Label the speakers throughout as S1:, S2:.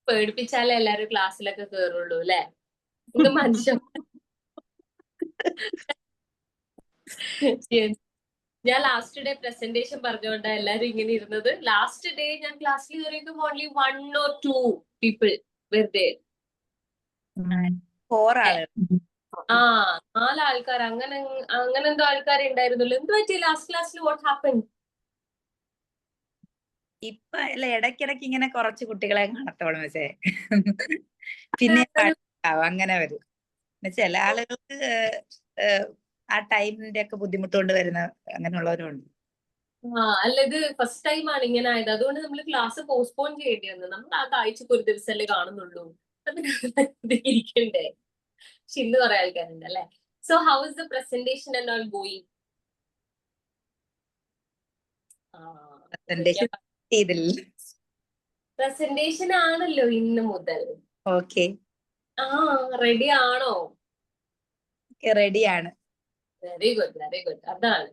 S1: പേടിപ്പിച്ചാലേ എല്ലാരും ക്ലാസ്സിലൊക്കെ കേറുള്ളൂ അല്ലെ? ഇത് മനുഷ്യൻ. ഞാൻ ലാസ്റ്റ് ഡേ പ്രസന്റേഷൻ പറഞ്ഞുകൊണ്ടാ എല്ലാരും ഇങ്ങനെ ഇരുന്നത്. ലാസ്റ്റ് ഡേ ഞാൻ ക്ലാസ്സിൽ കയറിയതും ഓൺലി 1 or 2 people വെറുതെ
S2: 4 ആളുകൾ.
S1: 4 ആൾക്കാർ അങ്ങനെ എന്തോ ആൾക്കാരെ ഉണ്ടായിരുന്നുള്ളൂ. എന്ത് പറ്റി ലാസ്റ്റ് ക്ലാസ്സിൽ? What happen?
S2: ഇപ്പൊ അല്ല, ഇടയ്ക്കിടയ്ക്ക് ഇങ്ങനെ കുറച്ച് കുട്ടികളെ കാണത്തോളും. പക്ഷേ പിന്നെ അങ്ങനെ വരും. ചില ആളുകൾക്ക് ആ ടൈമിന്റെ ഒക്കെ ബുദ്ധിമുട്ടുകൊണ്ട് വരുന്ന അങ്ങനെയുള്ളവരുണ്ട്.
S1: അല്ല, ഇത് ഫസ്റ്റ് ടൈം ആണ് ഇങ്ങനെ ആയത്. അതുകൊണ്ട് നമ്മൾ ക്ലാസ് പോസ്റ്റ്പോൺ ചെയ്യേണ്ടി വന്നു. നമ്മൾ ആ ആഴ്ചക്ക് ഒരു ദിവസമല്ലേ കാണുന്നുള്ളൂ. ഇരിക്കണ്ടേ? പക്ഷെ ഇന്ന് കുറെ ആൾക്കാരുണ്ട് അല്ലെ? So how is the presentation and all going? Presentation ആണല്ലോ ഇന്ന് മുതൽ.
S2: ഓക്കെ,
S1: റെഡി ആണോ?
S2: റെഡിയാണ്.
S1: Very good, very good. അതാണ്,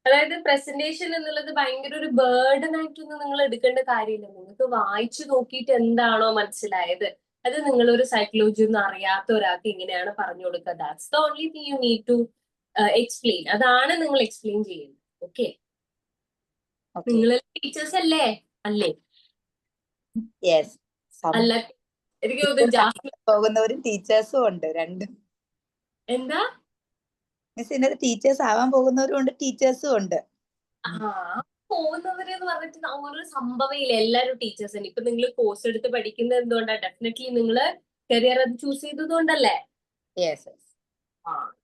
S1: അതായത് പ്രസന്റേഷൻ എന്നുള്ളത് ഭയങ്കര ഒരു ബേർഡൻ ആയിട്ടൊന്നും നിങ്ങൾ എടുക്കേണ്ട കാര്യമില്ല. നിങ്ങൾക്ക് വായിച്ചു നോക്കിയിട്ട് എന്താണോ മനസ്സിലായത് അത് നിങ്ങളൊരു സൈക്കോളജി ഒന്നും അറിയാത്ത ഒരാൾക്ക് എങ്ങനെയാണ് പറഞ്ഞു കൊടുക്കുക. That's the only thing you need to explain. അതാണ് നിങ്ങൾ എക്സ്പ്ലെയിൻ ചെയ്യുന്നത്. ഓക്കെ, നിങ്ങൾ ടീച്ചേഴ്സ് അല്ലേ? അല്ലേ? അല്ല, എനിക്ക് തോന്നുന്നു
S2: പോകുന്നവരും ടീച്ചേഴ്സും ഉണ്ട്. രണ്ടും.
S1: എന്താ
S2: മിസ്, ടീച്ചേഴ്സ് ആവാൻ പോകുന്നവരും ഉണ്ട്, ടീച്ചേഴ്സും ഉണ്ട്.
S1: പോകുന്നവര് എന്ന് പറഞ്ഞിട്ട് ഒരു സംഭവമില്ല. എല്ലാവരും ടീച്ചേഴ്സ് തന്നെ. ഇപ്പൊ നിങ്ങൾ കോഴ്സ് എടുത്ത് പഠിക്കുന്നത് എന്തുകൊണ്ടാണ്? ഡെഫിനറ്റ്ലി നിങ്ങൾ കരിയർ അത് ചൂസ് ചെയ്തതുകൊണ്ടല്ലേ?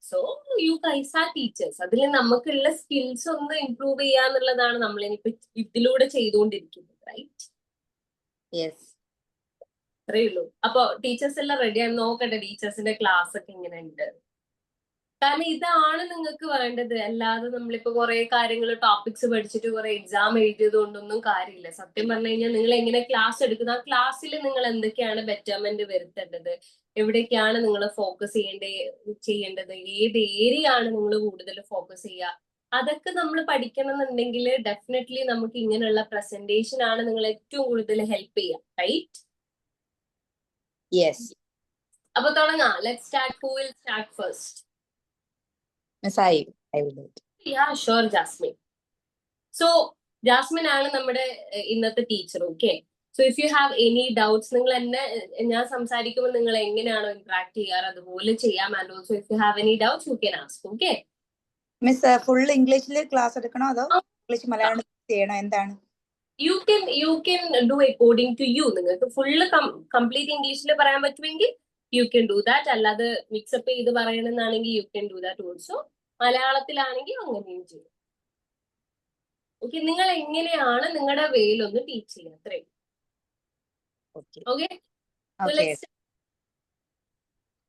S1: So you guys are teachers. അതിൽ നമുക്കുള്ള സ്കിൽസ് ഒന്ന് ഇംപ്രൂവ് ചെയ്യാന്നുള്ളതാണ് നമ്മൾ ഇനിയിപ്പോ ഇതിലൂടെ ചെയ്തുകൊണ്ടിരിക്കുന്നത്. റൈറ്റ്? അത്രേ ഉള്ളൂ. അപ്പൊ ടീച്ചേഴ്സ് എല്ലാം റെഡിയാണ്. നോക്കട്ടെ ടീച്ചേഴ്സിന്റെ ക്ലാസ് ഒക്കെ ഇങ്ങനെ ഉണ്ട്. കാരണം ഇതാണ് നിങ്ങൾക്ക് വേണ്ടത്. അല്ലാതെ നമ്മളിപ്പോ കുറെ കാര്യങ്ങൾ ടോപ്പിക്സ് പഠിച്ചിട്ട് കുറെ എക്സാം എഴുതിയത് കൊണ്ടൊന്നും കാര്യമില്ല. സത്യം പറഞ്ഞു കഴിഞ്ഞാൽ നിങ്ങൾ എങ്ങനെ ക്ലാസ് എടുക്കുന്നത്, ആ ക്ലാസ്സിൽ നിങ്ങൾ എന്തൊക്കെയാണ് ബെറ്റർമെന്റ് വരുത്തേണ്ടത്, എവിടേക്കാണ് നിങ്ങൾ ഫോക്കസ് ചെയ്യേണ്ടത്, ഏത് ഏരിയ ആണ് നിങ്ങൾ കൂടുതൽ ഫോക്കസ് ചെയ്യുക, അതൊക്കെ നമ്മൾ പഠിക്കണം എന്നുണ്ടെങ്കിൽ ഡെഫിനറ്റ്ലി നമുക്ക് ഇങ്ങനെയുള്ള പ്രസന്റേഷൻ ആണ് നിങ്ങൾ ഏറ്റവും കൂടുതൽ ഹെൽപ്പ് ചെയ്യുക. റൈറ്റ്? അപ്പൊ തുടങ്ങാം. Let's start. Who will start first?
S2: Miss, I will do it.
S1: Yeah, sure, Jasmine. So, Jasmine ആണ് നമ്മുടെ ഇന്നത്തെ teacher. Okay, so if you have any doubts, നിങ്ങൾ എന്നെ ഞാൻ സംസാരിക്കുമ്പോൾ നിങ്ങൾ എങ്ങനെയാണോ ഇന്ററാക്ട് ചെയ്യാറ് അതുപോലെ ചെയ്യാം. And also if you have any doubts you can ask. Okay
S2: miss, full ഇംഗ്ലീഷിൽ ക്ലാസ് എടുക്കണോ അതോ ഇംഗ്ലീഷ് മലയാളം ചെയ്യണോ? എന്താണ്?
S1: You can do according to you. നിങ്ങൾക്ക് ഫുള്ള് കംപ്ലീറ്റ് ഇംഗ്ലീഷിൽ പറയാൻ പറ്റുമെങ്കിൽ യു ക്യാൻ ഡു ദാറ്റ്. അല്ലാതെ മിക്സപ്പ് ചെയ്ത് പറയണമെന്നാണെങ്കിൽ you can do that also. മലയാളത്തിലാണെങ്കിൽ അങ്ങനെയും ചെയ്യും. ഓക്കെ, നിങ്ങൾ എങ്ങനെയാണ് നിങ്ങളുടെ വേയിലൊന്ന് ടീച്ച് ചെയ്യുക. അത്രയും.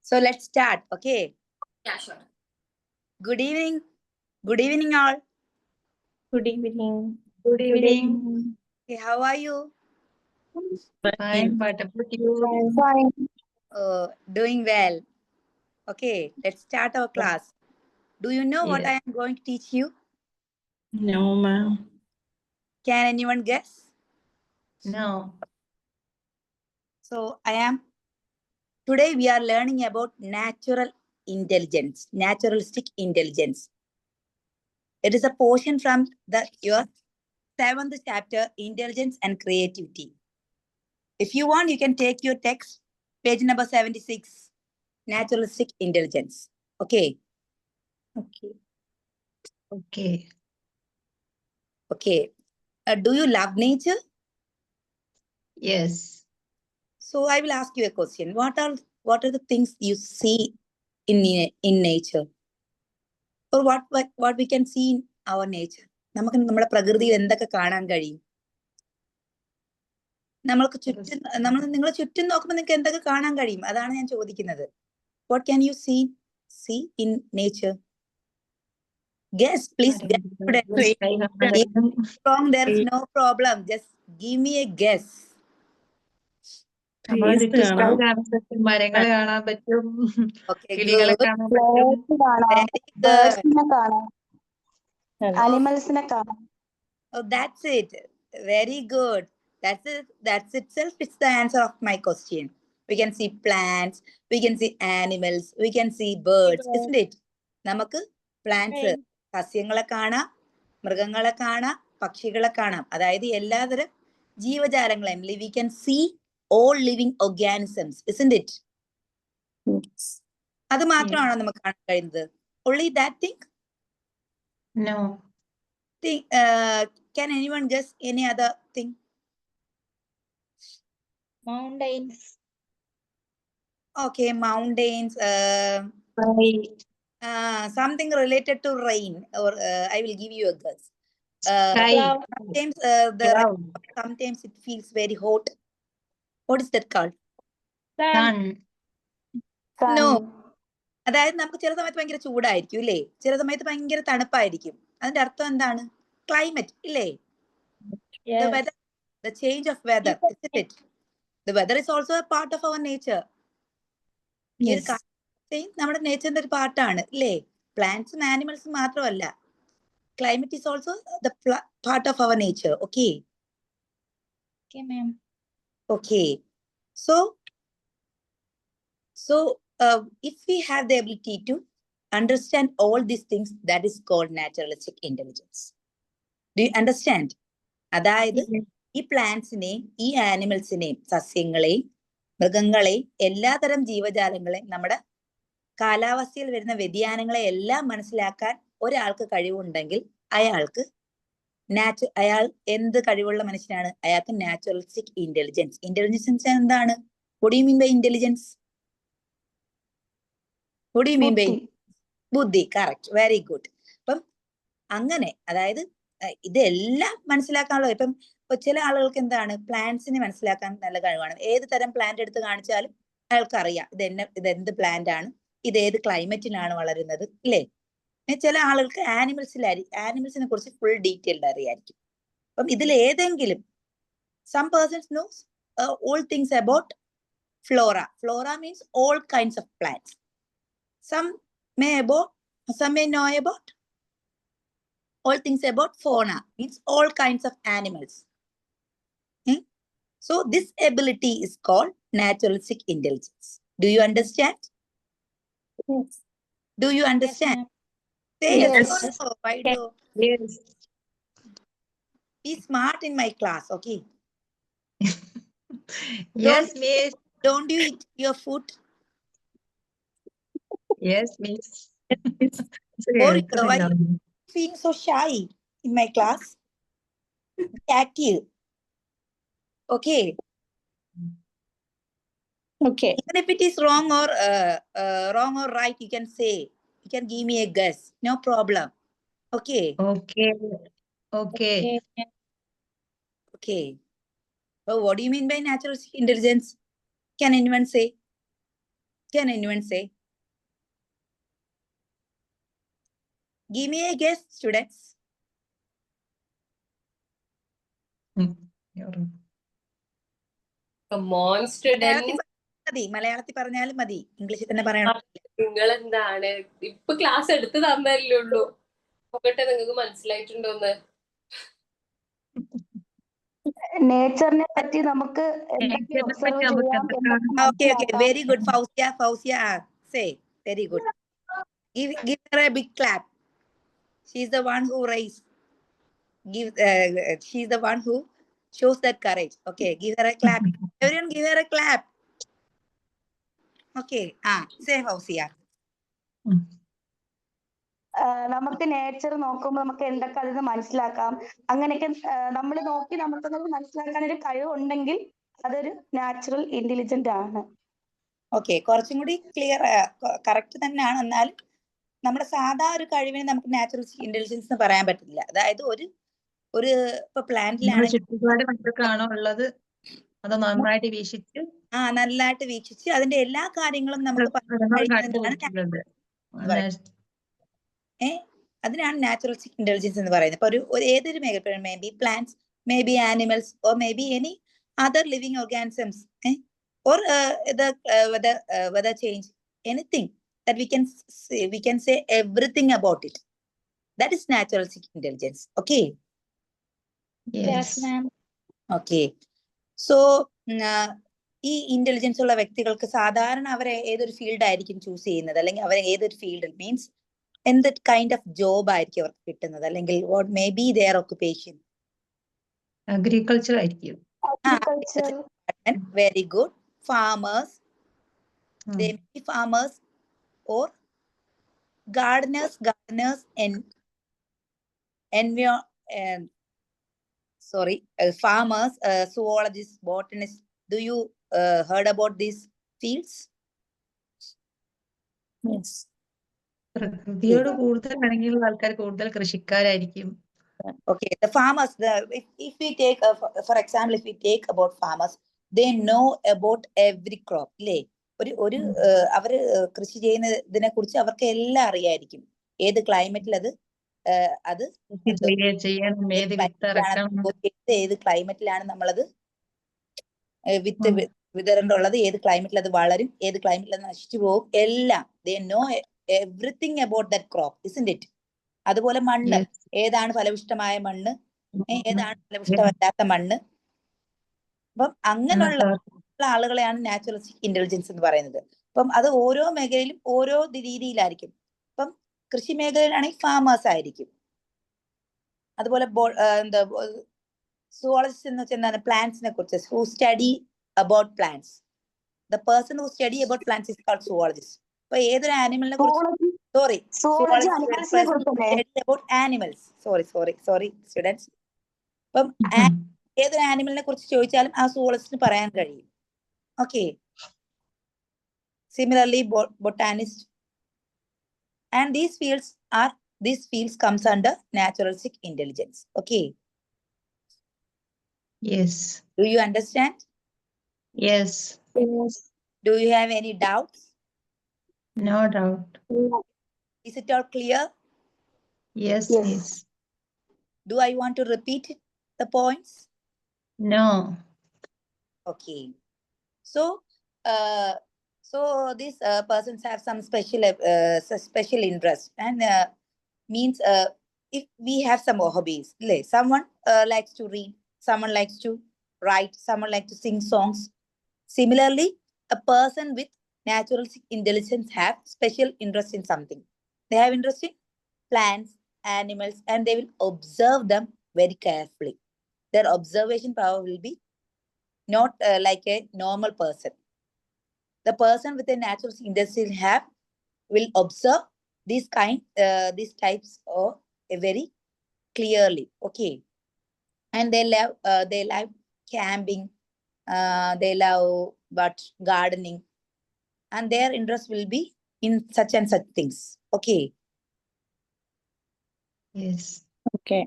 S2: So let's start. Okay.
S1: Yeah, sure.
S2: Good evening. Good evening all.
S3: Good evening.
S4: Good evening.
S2: Okay, how are you?
S4: Fine. What about you?
S3: Fine.
S2: Doing well. Okay, let's start our class. Do you know what I am going to teach you?
S4: No, ma'am.
S2: Can anyone guess?
S4: No.
S2: So today we are learning about natural intelligence, naturalistic intelligence. It is a portion from your 7th chapter, Intelligence and Creativity. If you want, you can take your text, page number 76, naturalistic intelligence. Okay. Do you love nature?
S4: Yes.
S2: So I will ask you a question. What are the things you see in nature? Or what we can see in our nature? നമുക്ക് നമ്മുടെ പ്രകൃതിയിൽ എന്തൊക്കെ കാണാൻ കഴിയും? നമ്മൾക്ക് ചുറ്റും നിങ്ങൾ ചുറ്റും നോക്കുമ്പോൾ നിങ്ങൾക്ക് എന്തൊക്കെ കാണാൻ കഴിയും? അതാണ് ഞാൻ ചോദിക്കുന്നത്. What can you see in nature? Guess, please. Wrong, there is no problem. Just give me a guess.
S4: മരങ്ങളെ കാണാൻ പറ്റും,
S2: Okay,
S4: കിളികളെ
S2: good.
S4: കാണാൻ പറ്റും,
S3: Animalsനെ കാണാം.
S2: Oh, that's it. Very good. That's itself. It's the answer of my question. We can see plants, we can see animals, we can see birds, isn't it? നമുക്ക് plants, സസ്യങ്ങളെ കാണാം, മൃഗങ്ങളെ കാണാം, പക്ഷികളെ കാണാം. അതായത് എല്ലാതരം ജീവജാലങ്ങളെയും we can see all living organisms, isn't it? അത് മാത്രമാണോ നമുക്ക് കാണാൻ കഴിയുന്നത്? Only that thing?
S4: No.
S2: Can anyone guess any other thing?
S3: Mountains.
S2: Okay, mountains, something related to rain, or I will give you a guess.
S4: Sky.
S2: Sometimes
S4: Cloud.
S2: sometimes it feels very hot. What is that called?
S4: Sun.
S2: No. അതായത് നമുക്ക് ചില സമയത്ത് ഭയങ്കര ചൂടായിരിക്കും ഇല്ലേ, ചില സമയത്ത് ഭയങ്കര തണുപ്പായിരിക്കും. അതിന്റെ അർത്ഥം എന്താണ്? ക്ലൈമറ്റ് ഇല്ലേ? The weather, the change of weather, isn't it? The weather is also a part of our nature.
S4: Yes.
S2: നമ്മുടെ നേച്ചറിന്റെ ഒരു പാർട്ടാണ് ഇല്ലേ? പ്ലാന്റ്സും ആനിമൽസും മാത്രമല്ല, climate is also the part of our nature. Okay.
S3: Okay, ma'am.
S2: Okay. So if we have the ability to understand all these things, that is called naturalistic intelligence. Do you understand? അതായത് ഈ പ്ലാന്റ്സിനെയും ഈ ആനിമൽസിനെയും സസ്യങ്ങളെയും മൃഗങ്ങളെയും എല്ലാതരം ജീവജാലങ്ങളെയും നമ്മുടെ കാലാവസ്ഥയിൽ വരുന്ന വ്യതിയാനങ്ങളെ എല്ലാം മനസ്സിലാക്കാൻ ഒരാൾക്ക് കഴിവുണ്ടെങ്കിൽ അയാൾ എന്ത് കഴിവുള്ള മനുഷ്യനാണ്? അയാൾക്ക് നാച്ചുറലിസ്റ്റിക് ഇന്റലിജൻസ്. ഇന്റലിജൻസ് എന്താണ്? What do you mean by intelligence? What do you mean by ബുദ്ധി? Correct, very good. അപ്പം അങ്ങനെ അതായത് ഇതെല്ലാം മനസ്സിലാക്കാനുള്ള, ഇപ്പം ചില ആളുകൾക്ക് എന്താണ്, പ്ലാന്റ്സിനെ മനസ്സിലാക്കാൻ നല്ല കഴിവാണ്. ഏത് തരം പ്ലാന്റ് എടുത്ത് കാണിച്ചാലും അയാൾക്ക് അറിയാം ഇതെന്ത് പ്ലാന്റ് ആണ്, ഇത് ഏത് ക്ലൈമറ്റിലാണ് വളരുന്നത് ഇല്ലേ? ചില ആളുകൾക്ക് ആനിമൽസിനെ കുറിച്ച് ഫുൾ ഡീറ്റെയിൽഡ് അറിയായിരിക്കും. അപ്പം ഇതിൽ ഏതെങ്കിലും some persons knows all things about flora. Flora means all kinds of plants. Some may know about all things about fauna, means all kinds of animals. So this ability is called naturalistic intelligence. Do you understand?
S3: Yes.
S2: Do you understand? Say
S3: Yes.
S2: yes. Oh, why do
S4: Yes.
S2: be smart in my class? Okay.
S4: Yes, miss.
S2: Don't you eat your food?
S4: Yes, miss.
S2: Or why you being so shy in my class? Be active. Okay.
S3: Okay.
S2: Even if it is wrong or right, you can say. You can give me a guess. No problem. Okay.
S4: Okay. Okay.
S2: Okay. So what do you mean by natural intelligence? Can anyone say? Can anyone say? Give me a guess, students.
S1: Come on, students.
S2: മലയാളത്തിൽ പറഞ്ഞാലും മതി, ഇംഗ്ലീഷിൽ തന്നെ പറയണം.
S1: നിങ്ങൾ എന്താണ് ഇപ്പൊ class എടുത്ത് തന്നല്ലേ ഉള്ളൂ, നോക്കട്ടെ നിങ്ങൾക്ക് മനസ്സിലായിട്ടുണ്ടോന്ന്.
S3: നേച്ചറിനെ പറ്റി നമുക്ക് എന്തൊക്കെ ഒബ്സർവ് ചെയ്യാം.
S2: Okay, very good. Fausia, say very good. Give her a big clap. She's the one who raised. She's the one who shows that courage. Okay, give her a clap. Everyone, give her a clap. Okay. Say Fausia.
S3: നമുക്ക് nature നോക്കുമ്പോൾ നമുക്ക് എന്തൊക്കെ അതിൽ നിന്ന് മനസ്സിലാക്കാം, അങ്ങനെയൊക്കെ നമ്മൾ നോക്കി നമുക്കത് മനസ്സിലാക്കാൻ ഒരു കഴിവുണ്ടെങ്കിൽ അതൊരു നാച്ചുറൽ ഇന്റലിജന്റ് ആണ്.
S2: ഓക്കെ, കുറച്ചും കൂടി ക്ലിയർ, കറക്റ്റ് തന്നെയാണ്. എന്നാലും നമ്മുടെ സാധാ ഒരു കഴിവിന് നമുക്ക് നാച്ചുറൽ ഇന്റലിജൻസ് എന്ന് പറയാൻ പറ്റില്ല. അതായത് ഒരു ഇപ്പൊ പ്ലാന്റിലാണ്
S4: ചുറ്റുപാട് എന്തൊക്കെയാണോ ഉള്ളത് അത് നന്നായിട്ട് വീക്ഷിച്ച്
S2: നല്ലതായിട്ട് വീക്ഷിച്ച് അതിന്റെ എല്ലാ കാര്യങ്ങളും നമുക്ക് അതിനാണ് നാച്ചുറൽ ഇന്റലിജൻസ് എന്ന് പറയുന്നത്. ഇപ്പൊ ഒരു ഏതൊരു മേഖല, may be plants, may be animals, or may be any other living organisms, or weather change, anything that we can say everything about it. That is natural intelligence. Okay.
S4: Yes,
S3: ma'am.
S2: Okay. So ഈ intelligence ഉള്ള വ്യക്തികൾക്ക് സാധാരണ അവരെ ഏതൊരു field ആയിരിക്കും choose ചെയ്യുന്നത്, അല്ലെങ്കിൽ അവരെ ഏതൊരു ഫീൽഡ് മീൻസ് എന്ത് കൈൻഡ് ഓഫ് ജോബ് ആയിരിക്കും അവർക്ക് കിട്ടുന്നത്, അല്ലെങ്കിൽ what may be their occupation?
S4: Agriculture ആയിരിക്കും.
S3: Agriculture.
S2: Very good. Farmers, they may be farmers or gardeners and farmers, zoologists, botanists. Do you heard about these fields?
S1: Yes.
S4: പ്രകൃതിയോട് കൂടുതൽ ഇണങ്ങിയുള്ള ആൾക്കാർ കൂടുതൽ കൃഷിക്കാരായിരിക്കും.
S2: Okay, the farmers, if we take for example, if we take about farmers, they know about every crop, അല്ലേ? ഒരു അവര് കൃഷി ചെയ്യുന്നതിനെ കുറിച്ച് അവർക്ക് എല്ലാം അറിയായിരിക്കും. ഏത് ക്ലൈമറ്റിൽ അത്
S4: ചെയ്യണം, ഏത് വിത്ത് ഇറക്കണം,
S2: ഏത് ക്ലൈമറ്റിലാണ് നമ്മളത് വിത്ത് വിതരേണ്ടുള്ളത്, ഏത് ക്ലൈമറ്റിൽ അത് വളരും, ഏത് ക്ലൈമറ്റിൽ അത് നശിച്ചു പോകും, എല്ലാം they know everything about that crop, isn't it? അതുപോലെ മണ്ണ്, ഏതാണ് ഫലപുഷ്ടമായ മണ്ണ്, ഏതാണ് ഫലപുഷ്ടമല്ലാത്ത മണ്ണ്. അപ്പം അങ്ങനെയുള്ള ആളുകളെയാണ് നാച്ചുറലിസ്റ്റിക് ഇന്റലിജൻസ് എന്ന് പറയുന്നത്. അപ്പം അത് ഓരോ മേഖലയിലും ഓരോ രീതിയിലായിരിക്കും. ഇപ്പം കൃഷി മേഖലയിലാണെങ്കിൽ ഫാമേഴ്സ് ആയിരിക്കും. അതുപോലെ സുവോളജിസ്റ്റ് എന്ന് വെച്ചാൽ എന്താണ്? പ്ലാന്റ്സിനെ കുറിച്ച്, who study about plants. The person who study about plants is called zoologist. അപ്പൊ ഏതൊരു ആനിമലിനെ കുറിച്ച് സ്റ്റുഡൻസ്, അപ്പം ഏതൊരു ആനിമലിനെ കുറിച്ച് ചോദിച്ചാലും ആ സുവോളജിസ്റ്റിന് പറയാൻ കഴിയും. Okay. Similarly botanist, and these fields comes under naturalistic intelligence. Okay.
S4: Yes.
S2: Do you understand?
S4: Yes.
S2: Do you have any doubts?
S4: No doubt.
S2: Is it all clear?
S4: Yes, yes.
S2: Do I want to repeat the points?
S4: No.
S2: Okay. So these persons have some special interest, and means if we have some hobbies, someone likes to read, someone likes to write, someone likes to sing songs. Similarly, a person with natural intelligence have special interest in something. They have interest in plants, animals, and they will observe them very carefully. Their observation power will be not like a normal person. The person with a natural intelligence will observe these types of very clearly. Okay. And they love camping, they love gardening, and their interest will be in such and such things. Okay.
S4: Yes.
S2: Okay.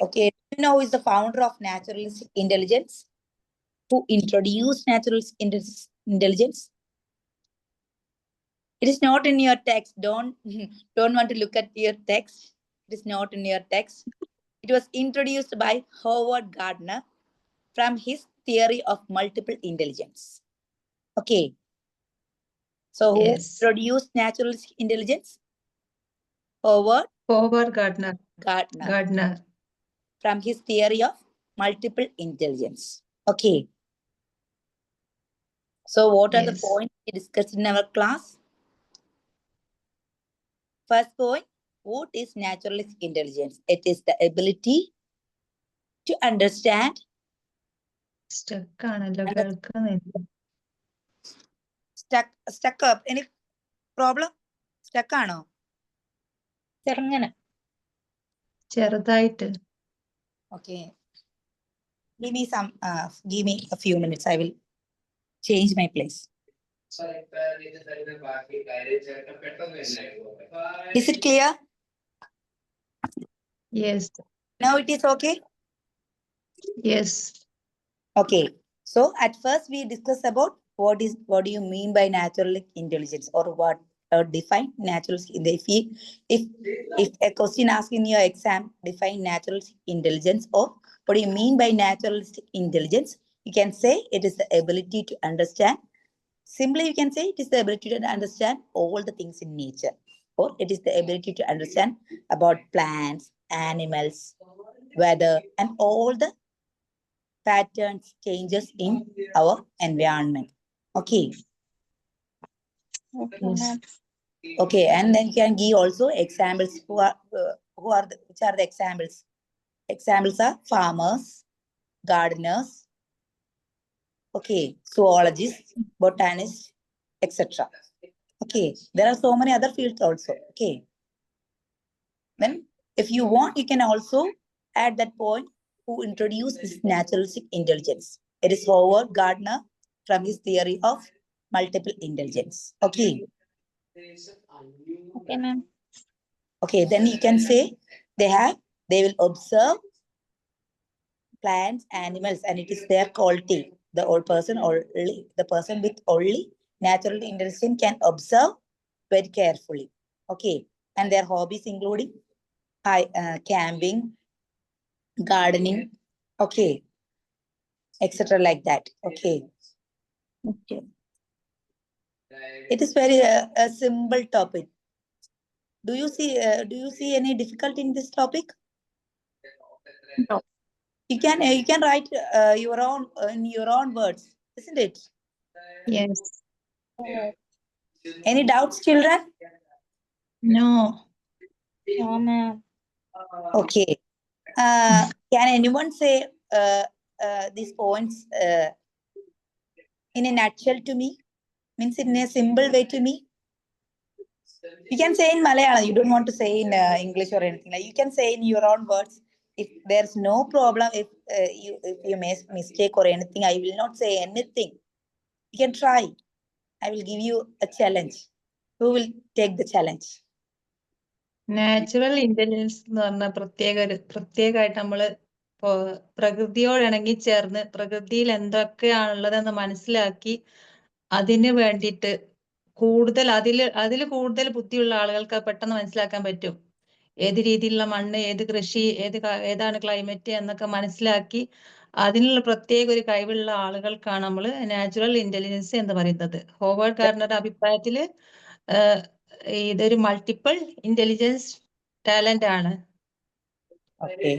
S2: Okay. You know who is the founder of naturalistic intelligence? Who introduced naturalistic intelligence? It is not in your text. Don't want to look at your text. It is not in your text. It was introduced by Howard Gardner from his theory of multiple intelligence. Okay. So who introduced naturalistic intelligence?
S4: Howard Gardner.
S2: From his theory of multiple intelligence. Okay. So what are the points we discussed in our class? First point, what is naturalistic intelligence? It is the ability to understand.
S4: Stuck ആണല്ലോ, കേൾക്കുന്നില്ല.
S2: Stuck up. Any problem? Stuck ആണോ?
S4: ചെറുതായിട്ട്.
S2: Okay. Give me a few minutes. I will change my place. Is it clear?
S4: Yes.
S2: Now it is okay?
S4: Yes.
S2: Okay. So at first we discussed about what do you mean by natural intelligence, or what define natural. If a question asked in your exam, define natural intelligence, or what do you mean by natural intelligence, you can say it is the ability to understand. Simply you can say it is the ability to understand all the things in nature, or it is the ability to understand about plants, animals, weather, and all the patterns, changes in our environment. Okay.
S4: Yes.
S2: Okay, and then you can give also examples which are the examples? Examples are farmers, gardeners, okay, zoologists, botanists, etc. Okay, there are so many other fields also. Okay. Then if you want, you can also add that point who introduced this naturalistic intelligence. It is Howard Gardner from his theory of multiple intelligence. Okay.
S3: Okay, ma'am.
S2: Okay, then you can say they will observe plants, animals, and it is their quality. The person with only natural intelligence can observe very carefully. Okay, and their hobbies including camping, gardening, okay, etc. like that. Okay,
S3: Okay.
S2: it is very a simple topic. Do you see any difficulty in this topic?
S3: No.
S2: You can write your own in your own words, isn't it?
S4: Yes.
S2: Any doubts, children?
S4: No.
S3: No, ma'am.
S2: Okay. Can anyone say these points in a nutshell to me? Means in a simple way to me? You can say in Malayalam. You don't want to say in English or anything. Like you can say in your own words. If there's no problem, if you make mistake or anything, I will not say anything. You can try. I will give you a challenge. Who will take the challenge?
S4: Natural intelligence എന്ന് പറഞ്ഞ പ്രത്യേകമായിട്ട് നമ്മള് പ്രകൃതിയോട് ഇണങ്ങി ചേർന്ന് പ്രകൃതിയിൽ എന്തൊക്കെയാണുള്ളതെന്ന് മനസ്സിലാക്കി അതിന് വേണ്ടിയിട്ട് കൂടുതൽ അതിൽ കൂടുതൽ ബുദ്ധിയുള്ള ആളുകൾക്ക് അത് പെട്ടെന്ന് മനസ്സിലാക്കാൻ പറ്റും. ഏത് രീതിയിലുള്ള മണ്ണ്, ഏത് കൃഷി, ഏതാണ് ക്ലൈമറ്റ് എന്നൊക്കെ മനസ്സിലാക്കി അതിനുള്ള പ്രത്യേക ഒരു കഴിവുള്ള ആളുകൾക്കാണ് നമ്മൾ നാച്ചുറൽ ഇന്റലിജൻസ് എന്ന് പറയുന്നത്. ഹോവാർഡ് ഗാർണറുടെ അഭിപ്രായത്തില് ഇതൊരു മൾട്ടിപ്പിൾ ഇന്റലിജൻസ് ടാലന്റ് ആണ്.
S2: Okay.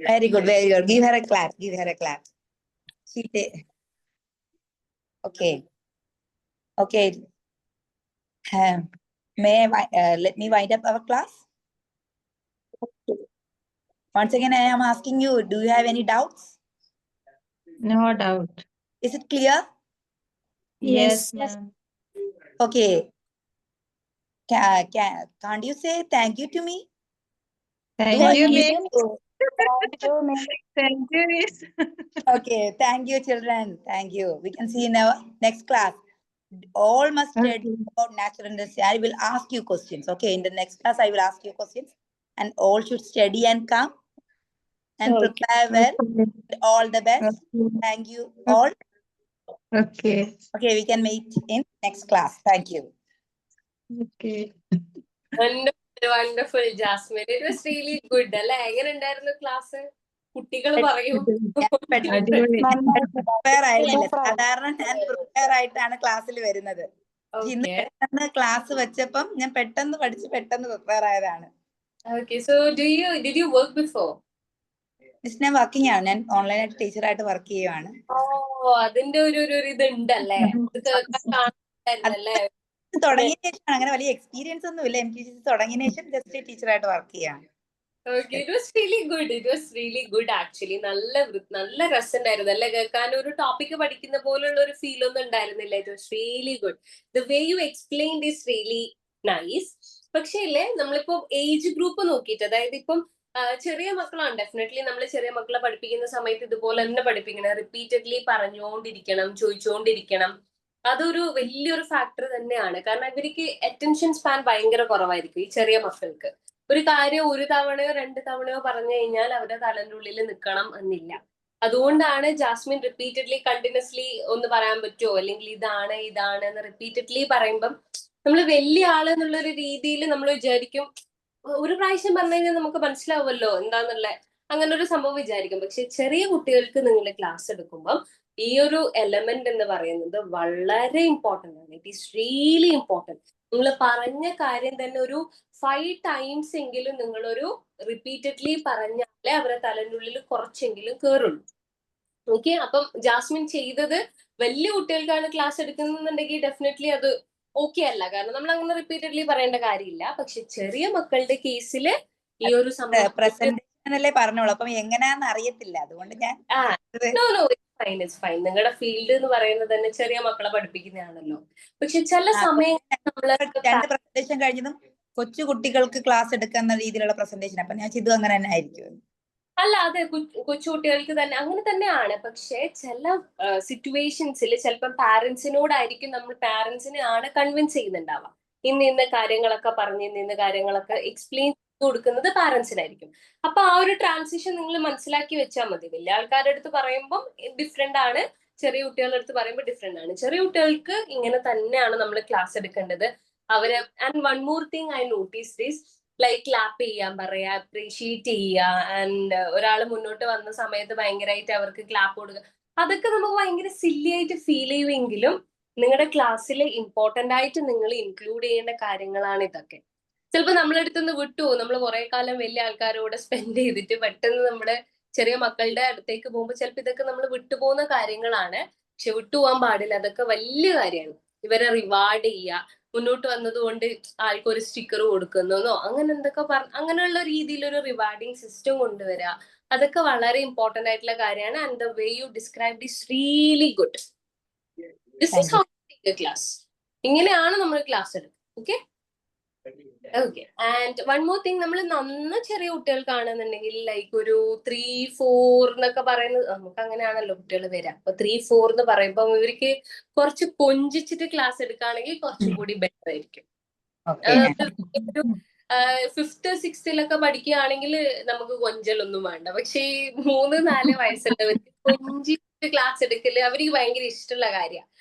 S2: Very good, very good. Give her a clap. Give her a clap. Okay. Okay. Let me wind up our class. Once again, I am asking you, do you have any doubts?
S4: No doubt.
S2: Is it clear?
S4: Yes,
S3: Yes.
S4: ma'am.
S2: Okay. Can't you say thank you to me?
S4: Thank you,
S2: Thank
S4: miss.
S2: you.
S4: Thank you, miss.
S2: Okay, thank you, children. Thank you. We can see in our next class. All must study about natural industry. I will ask you questions. Okay, in the next class, I will ask you questions, and all should study and come and
S3: Okay.
S2: prepare well. All the best. Thank you all.
S4: Okay.
S2: Okay, we can meet in next class. Thank you.
S4: Okay.
S1: Wonderful Jasmine. It was really good അല്ലെ? എങ്ങനെ ഉണ്ടായിരുന്നു class? കുട്ടികൾ പറയൂ.
S4: അടിപൊളി.
S2: Prepare ആയിരുന്നില്ല. സാധാരണ ഞാൻ prepare ആയിട്ടാണ് ക്ലാസ്സിൽ വരുന്നത്. ഇന്ന് പെട്ടെന്ന് ക്ലാസ് വെച്ചപ്പം ഞാൻ പെട്ടെന്ന് പഠിച്ച് പെട്ടെന്ന് പ്രിപ്പയർ ആയതാണ്.
S1: Okay, so did you work before?
S2: Miss ഞാൻ വർക്കിംഗ് ആണ്. ഞാൻ ഓൺലൈനായിട്ട് ടീച്ചറായിട്ട് വർക്ക് ചെയ്യുവാണ്.
S1: അതിന്റെ ഒരു ഇതുണ്ടല്ലേ?
S2: തുടങ്ങിയ ശേഷം അങ്ങനെ വലിയ എക്സ്പീരിയൻസ് ഒന്നും ഇല്ല. എനിക്ക് തുടങ്ങിയ ശേഷം ജസ്റ്റ് ടീച്ചറായിട്ട് വർക്ക് ചെയ്യാണ്.
S1: Okay, it was really good. It was really good actually. നല്ല രസമുണ്ടായിരുന്നു അല്ലെ കേൾക്കാൻ? ഒരു ടോപ്പിക് പഠിക്കുന്ന പോലുള്ള ഒരു ഫീൽ ഒന്നും ഉണ്ടായിരുന്നില്ല. It was really good. The way you explained is really nice. പക്ഷേ ഇല്ലേ, നമ്മളിപ്പോ ഏജ് ഗ്രൂപ്പ് നോക്കിയിട്ട്, അതായത് ഇപ്പം ചെറിയ മക്കളാണ്. ഡെഫിനറ്റ്ലി നമ്മൾ ചെറിയ മക്കളെ പഠിപ്പിക്കുന്ന സമയത്ത് ഇതുപോലെ തന്നെ പഠിപ്പിക്കണം. റിപ്പീറ്റഡ്ലി പറഞ്ഞുകൊണ്ടിരിക്കണം, ചോദിച്ചുകൊണ്ടിരിക്കണം. അതൊരു വലിയൊരു ഫാക്ടർ തന്നെയാണ്. കാരണം ഇവർക്ക് അറ്റൻഷൻ സ്പാൻ ഭയങ്കര കുറവായിരിക്കും ഈ ചെറിയ മക്കൾക്ക്. ഒരു കാര്യം ഒരു തവണയോ 2 തവണയോ പറഞ്ഞു കഴിഞ്ഞാൽ അവരുടെ തലന്റെ ഉള്ളിൽ നിൽക്കണം എന്നില്ല. അതുകൊണ്ടാണ് ജാസ്മിൻ റിപ്പീറ്റഡ്ലി കണ്ടിന്യൂസ്ലി ഒന്ന് പറയാൻ പറ്റുമോ, അല്ലെങ്കിൽ ഇതാണ് എന്ന് റിപ്പീറ്റഡ്ലി പറയുമ്പം നമ്മൾ വലിയ ആള് എന്നുള്ളൊരു രീതിയിൽ നമ്മൾ വിചാരിക്കും ഒരു പ്രാവശ്യം പറഞ്ഞു കഴിഞ്ഞാൽ നമുക്ക് മനസ്സിലാവുമല്ലോ എന്താന്നുള്ള അങ്ങനെ ഒരു സംഭവം വിചാരിക്കും. പക്ഷെ ചെറിയ കുട്ടികൾക്ക് നിങ്ങൾ ക്ലാസ് എടുക്കുമ്പോൾ ഈ ഒരു എലമെന്റ് എന്ന് പറയുന്നത് വളരെ ഇമ്പോർട്ടന്റ് ആണ്. It is really important. നിങ്ങൾ പറഞ്ഞ കാര്യം തന്നെ ഒരു 5 times എങ്കിലും നിങ്ങളൊരു റിപ്പീറ്റഡ്ലി പറഞ്ഞാലേ അവരുടെ തലൻ്റെ ഉള്ളിൽ കുറച്ചെങ്കിലും കയറുള്ളൂ. ഓക്കെ. അപ്പം ജാസ്മിൻ ചെയ്തത് വലിയ കുട്ടികൾക്കാണ് ക്ലാസ് എടുക്കുന്നുണ്ടെങ്കിൽ ഡെഫിനറ്റ്ലി അത് ഓക്കെ അല്ല, കാരണം നമ്മൾ അങ്ങനെ റിപ്പീറ്റഡ്ലി പറയേണ്ട കാര്യമില്ല. പക്ഷെ ചെറിയ മക്കളുടെ കേസിൽ ഈ ഒരു സംഭവം
S2: പ്രസന്റേഷൻ അല്ലേ പറഞ്ഞോളൂ, അപ്പം എങ്ങനെയാന്ന് അറിയത്തില്ല, അതുകൊണ്ട് ഞാൻ
S1: no no fine, it's fine. നിങ്ങളുടെ ഫീൽഡ് എന്ന് പറയുന്നത് തന്നെ ചെറിയ മക്കളെ പഠിപ്പിക്കുന്നതാണല്ലോ. പക്ഷെ ചില സമയം
S2: രണ്ട് പ്രസന്റേഷൻ കഴിഞ്ഞതും കൊച്ചു കുട്ടികൾക്ക് ക്ലാസ് എടുക്കുന്ന രീതിയിലുള്ള പ്രസന്റേഷൻ, അപ്പൊ ഞാൻ ചെയ്തു അങ്ങനെ തന്നെ ആയിരിക്കും.
S1: അല്ല, അതെ, കൊച്ചുകുട്ടികൾക്ക് തന്നെ അങ്ങനെ തന്നെയാണ്. പക്ഷെ ചില സിറ്റുവേഷൻസിൽ ചിലപ്പം പാരന്റ്സിനോടായിരിക്കും, നമ്മൾ പാരന്റ്സിനെ ആണ് കൺവിൻസ് ചെയ്യുന്നുണ്ടാവാം. ഇന്ന കാര്യങ്ങളൊക്കെ പറഞ്ഞ് ഇന്ന കാര്യങ്ങളൊക്കെ എക്സ്പ്ലെയിൻ ചെയ്ത് കൊടുക്കുന്നത് പാരന്റ്സിനായിരിക്കും. അപ്പൊ ആ ഒരു ട്രാൻസിഷൻ നിങ്ങൾ മനസ്സിലാക്കി വെച്ചാൽ മതി. വലിയ ആൾക്കാരുടെ അടുത്ത് പറയുമ്പോൾ ഡിഫറെന്റ് ആണ്, ചെറിയ കുട്ടികളുടെ അടുത്ത് പറയുമ്പോൾ ഡിഫറെന്റ് ആണ്. ചെറിയ കുട്ടികൾക്ക് ഇങ്ങനെ തന്നെയാണ് നമ്മൾ ക്ലാസ് എടുക്കേണ്ടത്. അവര് and one more thing I notice this, like clap ചെയ്യാൻ പറയാ, അപ്രീഷിയേറ്റ് ചെയ്യുക, ആൻഡ് ഒരാൾ മുന്നോട്ട് വന്ന സമയത്ത് ഭയങ്കരമായിട്ട് അവർക്ക് ക്ലാപ്പ് കൊടുക്കുക, അതൊക്കെ നമുക്ക് ഭയങ്കര സില്ലി ആയിട്ട് ഫീൽ ചെയ്യുമെങ്കിലും നിങ്ങളുടെ ക്ലാസ്സിൽ ഇമ്പോർട്ടന്റ് ആയിട്ട് നിങ്ങൾ ഇൻക്ലൂഡ് ചെയ്യേണ്ട കാര്യങ്ങളാണ് ഇതൊക്കെ. ചിലപ്പോൾ നമ്മളെ അടുത്തുനിന്ന് വിട്ടുപോകും. നമ്മൾ കുറെ കാലം വലിയ ആൾക്കാരോട് സ്പെൻഡ് ചെയ്തിട്ട് പെട്ടെന്ന് നമ്മുടെ ചെറിയ മക്കളുടെ അടുത്തേക്ക് പോകുമ്പോൾ ചിലപ്പോൾ ഇതൊക്കെ നമ്മൾ വിട്ടുപോകുന്ന കാര്യങ്ങളാണ്. പക്ഷെ വിട്ടുപോകാൻ പാടില്ല, അതൊക്കെ വലിയ കാര്യമാണ്. ഇവരെ റിവാർഡ് ചെയ്യുക, മുന്നോട്ട് വന്നതുകൊണ്ട് ആൾക്കൊരു സ്റ്റിക്കർ കൊടുക്കുന്നോ അങ്ങനെ എന്തൊക്കെ അങ്ങനെയുള്ള രീതിയിൽ ഒരു റിവാർഡിങ് സിസ്റ്റം കൊണ്ടുവരിക, അതൊക്കെ വളരെ ഇമ്പോർട്ടന്റ് ആയിട്ടുള്ള കാര്യമാണ്. And the way U describe is really good. This is how class. ഇങ്ങനെയാണ് നമ്മൾ ക്ലാസ് എടുക്കുക. Okay okay. And one more thing, നമ്മൾ നന്ന ചെറിയ കുട്ടികൾക്കാണെന്നുണ്ടെങ്കിൽ ലൈക്ക് ഒരു 3-4 എന്നൊക്കെ പറയുന്നത്, നമുക്ക് അങ്ങനെയാണല്ലോ കുട്ടികൾ വരിക. അപ്പൊ 3-4 എന്ന് പറയുമ്പോൾ ഇവർക്ക് കുറച്ച് കൊഞ്ചിച്ചിട്ട് ക്ലാസ് എടുക്കുകയാണെങ്കിൽ കുറച്ചും കൂടി ബെറ്റർ ആയിരിക്കും. ഒരു 5th 6th പഠിക്കുകയാണെങ്കിൽ നമുക്ക് കൊഞ്ചലൊന്നും വേണ്ട. പക്ഷെ ഈ 3-4 വയസ്സുള്ളവർക്ക് കൊഞ്ചിട്ട് ക്ലാസ് എടുക്കല് അവർക്ക് ഭയങ്കര ഇഷ്ടമുള്ള കാര്യമാണ്.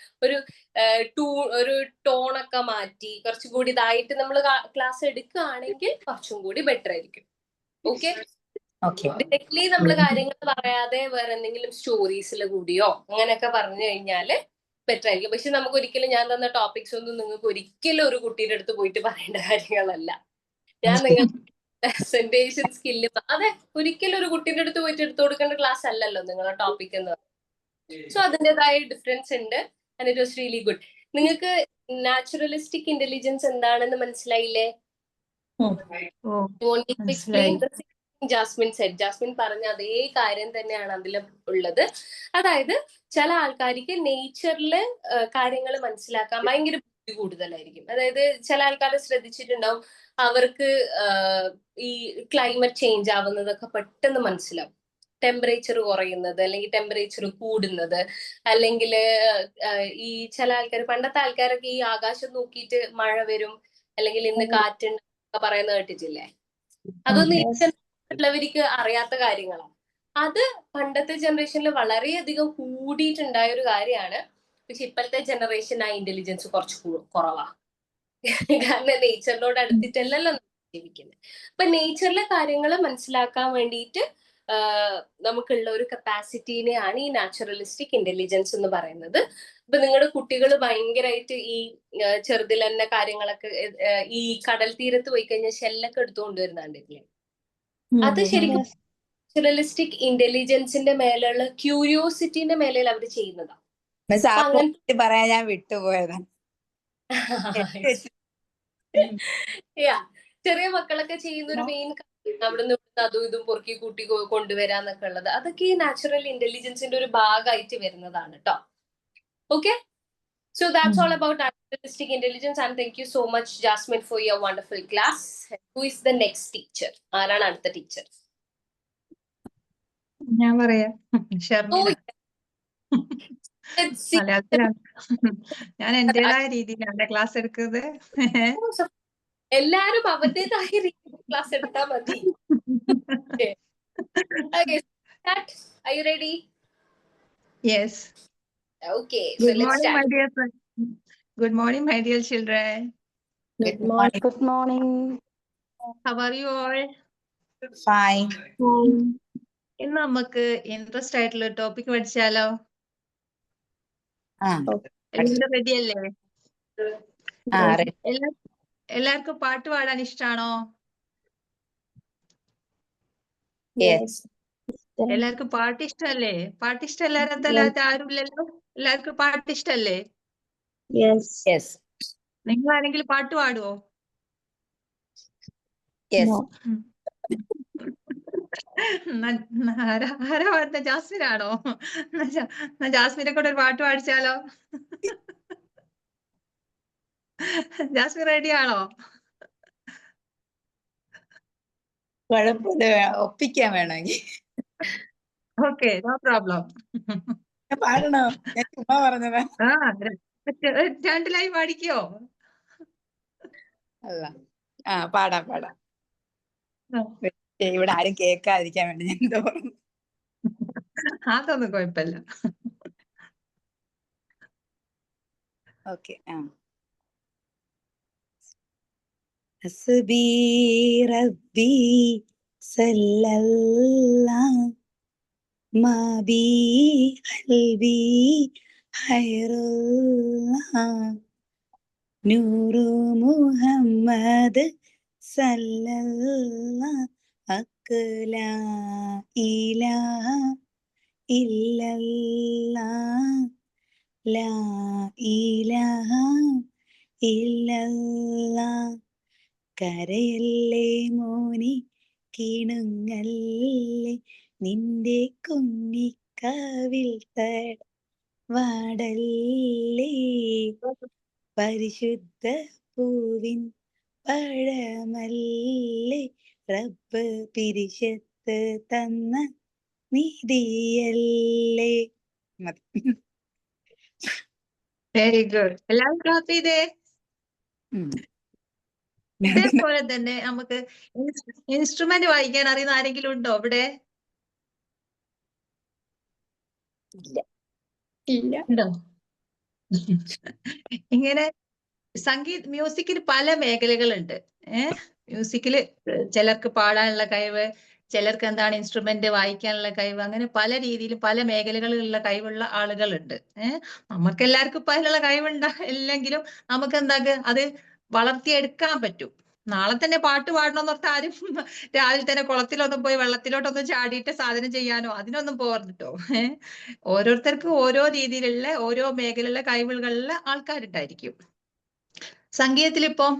S1: ഒരു ടോണൊക്കെ മാറ്റി കുറച്ചുകൂടി ഇതായിട്ട് നമ്മൾ ക്ലാസ് എടുക്കുകയാണെങ്കിൽ കുറച്ചും കൂടി ബെറ്റർ ആയിരിക്കും. ഓക്കെ. ഡയറക്ട്ലി നമ്മൾ കാര്യങ്ങൾ പറയാതെ വേറെ എന്തെങ്കിലും സ്റ്റോറീസിൽ കൂടിയോ അങ്ങനെയൊക്കെ പറഞ്ഞു കഴിഞ്ഞാല് ബെറ്റർ ആയിരിക്കും. പക്ഷെ നമുക്ക് ഒരിക്കലും ഞാൻ തന്ന ടോപ്പിക്സ് ഒന്നും നിങ്ങൾക്ക് ഒരിക്കലും ഒരു കുട്ടിയുടെ അടുത്ത് പോയിട്ട് പറയേണ്ട കാര്യങ്ങളല്ല. ഞാൻ നിങ്ങൾക്ക് പ്രസന്റേഷൻ സ്കില്ല്, അതെ, ഒരിക്കലും ഒരു കുട്ടിയുടെ അടുത്ത് പോയിട്ട് എടുത്തു കൊടുക്കേണ്ട ക്ലാസ് അല്ലല്ലോ നിങ്ങളുടെ ടോപ്പിക് എന്ന് പറയുന്നത്. സോ അതിൻ്റെതായ ഡിഫറൻസ് ഉണ്ട്. And it was really good. നിങ്ങൾക്ക് നാച്ചുറലിസ്റ്റിക് ഇന്റലിജൻസ് എന്താണെന്ന് മനസ്സിലായില്ലേ? ജാസ്മിൻ പറഞ്ഞ അതേ കാര്യം തന്നെയാണ് അതിൽ ഉള്ളത്. അതായത് ചില ആൾക്കാർക്ക് നേച്ചറില് കാര്യങ്ങൾ മനസ്സിലാക്കാൻ ഭയങ്കര ബുദ്ധി കൂടുതലായിരിക്കും. അതായത് ചില ആൾക്കാർ ശ്രദ്ധിച്ചിട്ടുണ്ടാവും, അവർക്ക് ഈ ക്ലൈമറ്റ് ചേഞ്ച് ആവുന്നതൊക്കെ പെട്ടെന്ന് മനസ്സിലാവും. ടെമ്പറേച്ചർ കുറയുന്നത് അല്ലെങ്കിൽ ടെമ്പറേച്ചർ കൂടുന്നത്, അല്ലെങ്കിൽ ഈ ചില ആൾക്കാർ, പണ്ടത്തെ ആൾക്കാരൊക്കെ ഈ ആകാശം നോക്കിയിട്ട് മഴ വരും അല്ലെങ്കിൽ ഇന്ന് കാറ്റുണ്ട് പറയുന്നത് കേട്ടിട്ടില്ലേ? അതൊന്നും ഉള്ളവർക്ക് അറിയാത്ത കാര്യങ്ങളാണ്. അത് പണ്ടത്തെ ജനറേഷനിൽ വളരെയധികം കൂടിയിട്ടുണ്ടായ ഒരു കാര്യമാണ്. പക്ഷെ ഇപ്പോഴത്തെ ജനറേഷൻ ആ ഇന്റലിജൻസ് കുറച്ച് കുറവാ. കാരണം നേച്ചറിനോട് അടുത്തിട്ടല്ലല്ലോ ജീവിക്കുന്നത്. അപ്പൊ നേച്ചറിലെ കാര്യങ്ങൾ മനസ്സിലാക്കാൻ വേണ്ടിയിട്ട് നമുക്കുള്ള ഒരു കപ്പാസിറ്റിനെയാണ് ഈ നാച്ചുറലിസ്റ്റിക് ഇന്റലിജൻസ് എന്ന് പറയുന്നത്. ഇപ്പൊ നിങ്ങളുടെ കുട്ടികൾ ഭയങ്കരമായിട്ട് ഈ ചെറുതിൽ തന്നെ കാര്യങ്ങളൊക്കെ ഈ കടൽ തീരത്ത് പോയി കഴിഞ്ഞാൽ ഷെല്ലൊക്കെ എടുത്തുകൊണ്ട് വരുന്നുണ്ടല്ലേ, അത് ശരിക്കും നാച്ചുറലിസ്റ്റിക് ഇന്റലിജൻസിന്റെ മേലുള്ള ക്യൂരിയോസിറ്റിന്റെ മേലെ അവർ ചെയ്യുന്നതാണ്.
S2: പറയാൻ ഞാൻ വിട്ടുപോയതാ.
S1: ചെറിയ മക്കളൊക്കെ ചെയ്യുന്ന ഒരു മെയിൻ അവിടെ നിന്ന് അതും ഇതും പൊറുക്കി കൂട്ടി കൊണ്ടുവരാന്നൊക്കെ ഉള്ളത്, അതൊക്കെ ഈ നാച്ചുറൽ ഇന്റലിജൻസിന്റെ ഒരു ഭാഗമായിട്ട് വരുന്നതാണ് കേട്ടോ. Okay, so that's all about naturalistic intelligence, and thank you so much Jasmine for your wonderful class. Who is the next teacher? ആരാണ് അടുത്ത ടീച്ചർ?
S4: ഞാൻ പറയാം, ഷർമിന. മലയാളത്തിലാണ്. ഞാൻ എന്റേതായ രീതിയിലാണ് ക്ലാസ് എടുക്കുന്നത്.
S1: എല്ലാരും അവരുടേതായ രീതിയിൽ ക്ലാസ് എടുത്താൽ മതി. Okay, are you ready?
S4: Yes.
S1: Okay, so let's start.
S4: My dear friends. Good morning, my dear children.
S3: Good morning. Good morning.
S4: How are you all?
S2: Fine.
S4: ഇന്ന് നമുക്ക് ഇൻട്രസ്റ്റ് ആയിട്ടുള്ള ടോപ്പിക് പഠിച്ചാലോ? എല്ലാവരും റെഡി അല്ലേ? എല്ലാവർക്കും പാട്ട് പാടാൻ ഇഷ്ടാണോ? എല്ലാവർക്കും പാട്ട് ഇഷ്ടല്ലേ? പാട്ട് ഇഷ്ടമല്ലാത്ത ആരും ഇല്ലല്ലോ. എല്ലാവർക്കും പാട്ട് ഇഷ്ടല്ലേ?
S3: യെസ്.
S2: Yes.
S4: നിങ്ങൾ ആരെങ്കിലും പാട്ട് പാടുവോ?
S2: Yes.
S4: ആരാ പാടുന്ന? ജാസ്മിനാണോ? ജാസ്മിനെ കൊണ്ട് ഒരു പാട്ട് പാടിച്ചാലോ? ജാസ്മിൻ റെഡിയാണോ?
S2: കുഴപ്പമില്ല, ഒപ്പിക്കാൻ വേണമെങ്കിൽ
S4: ഓക്കെ, നോ പ്രോബ്ലം.
S2: ഞാൻ പാടണോ? ഞാൻ ചുമ്മാ പറഞ്ഞതാ.
S4: ആ, 2 ലൈൻ പാടിക്കോ?
S2: അല്ല, പാടാം. ഇവിടെ ആരും കേൾക്കാതിരിക്കാൻ വേണ്ടി ഞാൻ എന്തോ പറഞ്ഞു.
S4: അതൊന്നും കുഴപ്പമില്ല.
S2: ഓക്കെ. ഹസ്ബി റബ്ബി സല്ലല്ലാഹ് മാ ബി ഖൽബി ഖൈറുല്ലാഹ് നൂറു മുഹമ്മദ് സല്ലല്ലാഹ് അക്ല ഇലാഹ ഇല്ലല്ലാഹ് ലാ ഇലാഹ ഇല്ലല്ലാഹ് കരയല്ലേ മോനെ കിണുങ്ങല്ലേ നിന്റെ കുഞ്ഞിക്കാവിൽ വാടല്ലേ പരിശുദ്ധ പൂവിൻ പഴമല്ലേ റബ്ബ് പിരിശത്ത് തന്ന നിധിയല്ലേ. മതി.
S4: Very good. എല്ലാവരും ക്ലാപ്പ് ചെയ്തേ.
S2: ഉം.
S4: ഇതേപോലെ തന്നെ നമുക്ക് ഇൻസ്ട്രുമെന്റ് വായിക്കാൻ അറിയുന്ന ആരെങ്കിലും ഉണ്ടോ ഇവിടെ?
S2: ഇല്ല.
S4: ഉണ്ടോ? ഇങ്ങനെ മ്യൂസിക്കിൽ പല മേഖലകളുണ്ട്. മ്യൂസിക്കില് ചിലർക്ക് പാടാനുള്ള കഴിവ്, ചിലർക്ക് എന്താണ് ഇൻസ്ട്രുമെന്റ് വായിക്കാനുള്ള കഴിവ്, അങ്ങനെ പല രീതിയിലും പല മേഖലകളിലുള്ള കഴിവുള്ള ആളുകളുണ്ട്. നമുക്ക് എല്ലാവർക്കും ഇപ്പൊ അതിനുള്ള ഇല്ലെങ്കിലും നമുക്ക് അത് വളർത്തിയെടുക്കാൻ പറ്റും. നാളെ തന്നെ പാട്ട് പാടണമെന്ന് പറഞ്ഞാൽ ആരും രാവിലെ തന്നെ കുളത്തിലൊന്നും പോയി വെള്ളത്തിലോട്ടൊന്നും ചാടിയിട്ട് സാധനം ചെയ്യാനോ അതിനൊന്നും പോകരുട്ടോ. ഓരോരുത്തർക്കും ഓരോ രീതിയിലുള്ള ഓരോ മേഖലയിലുള്ള കഴിവുകളുള്ള ആൾക്കാരുണ്ടായിരിക്കും. സംഗീതത്തിൽ ഇപ്പം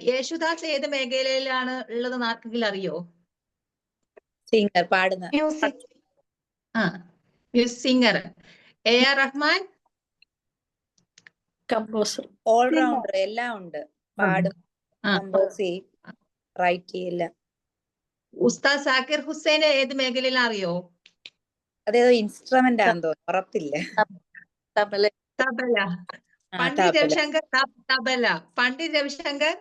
S4: യേശുദാസ് ഏത് മേഖലയിലാണ് ഉള്ളത് ആർക്കെങ്കിലും അറിയോ?
S2: സിംഗർ, പാടുന്ന.
S3: Music.
S4: Singer. AR Rahman
S2: composer. Allrounder, എല്ലാം ഉണ്ട്. പാടും, കമ്പോസ് ചെയ്യും, റൈറ്റ് ചെയ്യില്ല.
S4: ഉസ്താദ് സാക്കിർ ഹുസൈൻ ഏത് മേഖലയിൽ അറിയോ?
S2: അതേതോ ഇൻസ്ട്രുമെന്റ് ആണെന്ന് തോന്നുന്നു, ഉറപ്പില്ല.
S4: തബല. പണ്ഡിറ്റ് രവിശങ്കർ തബല. പണ്ഡിറ്റ് രവിശങ്കർ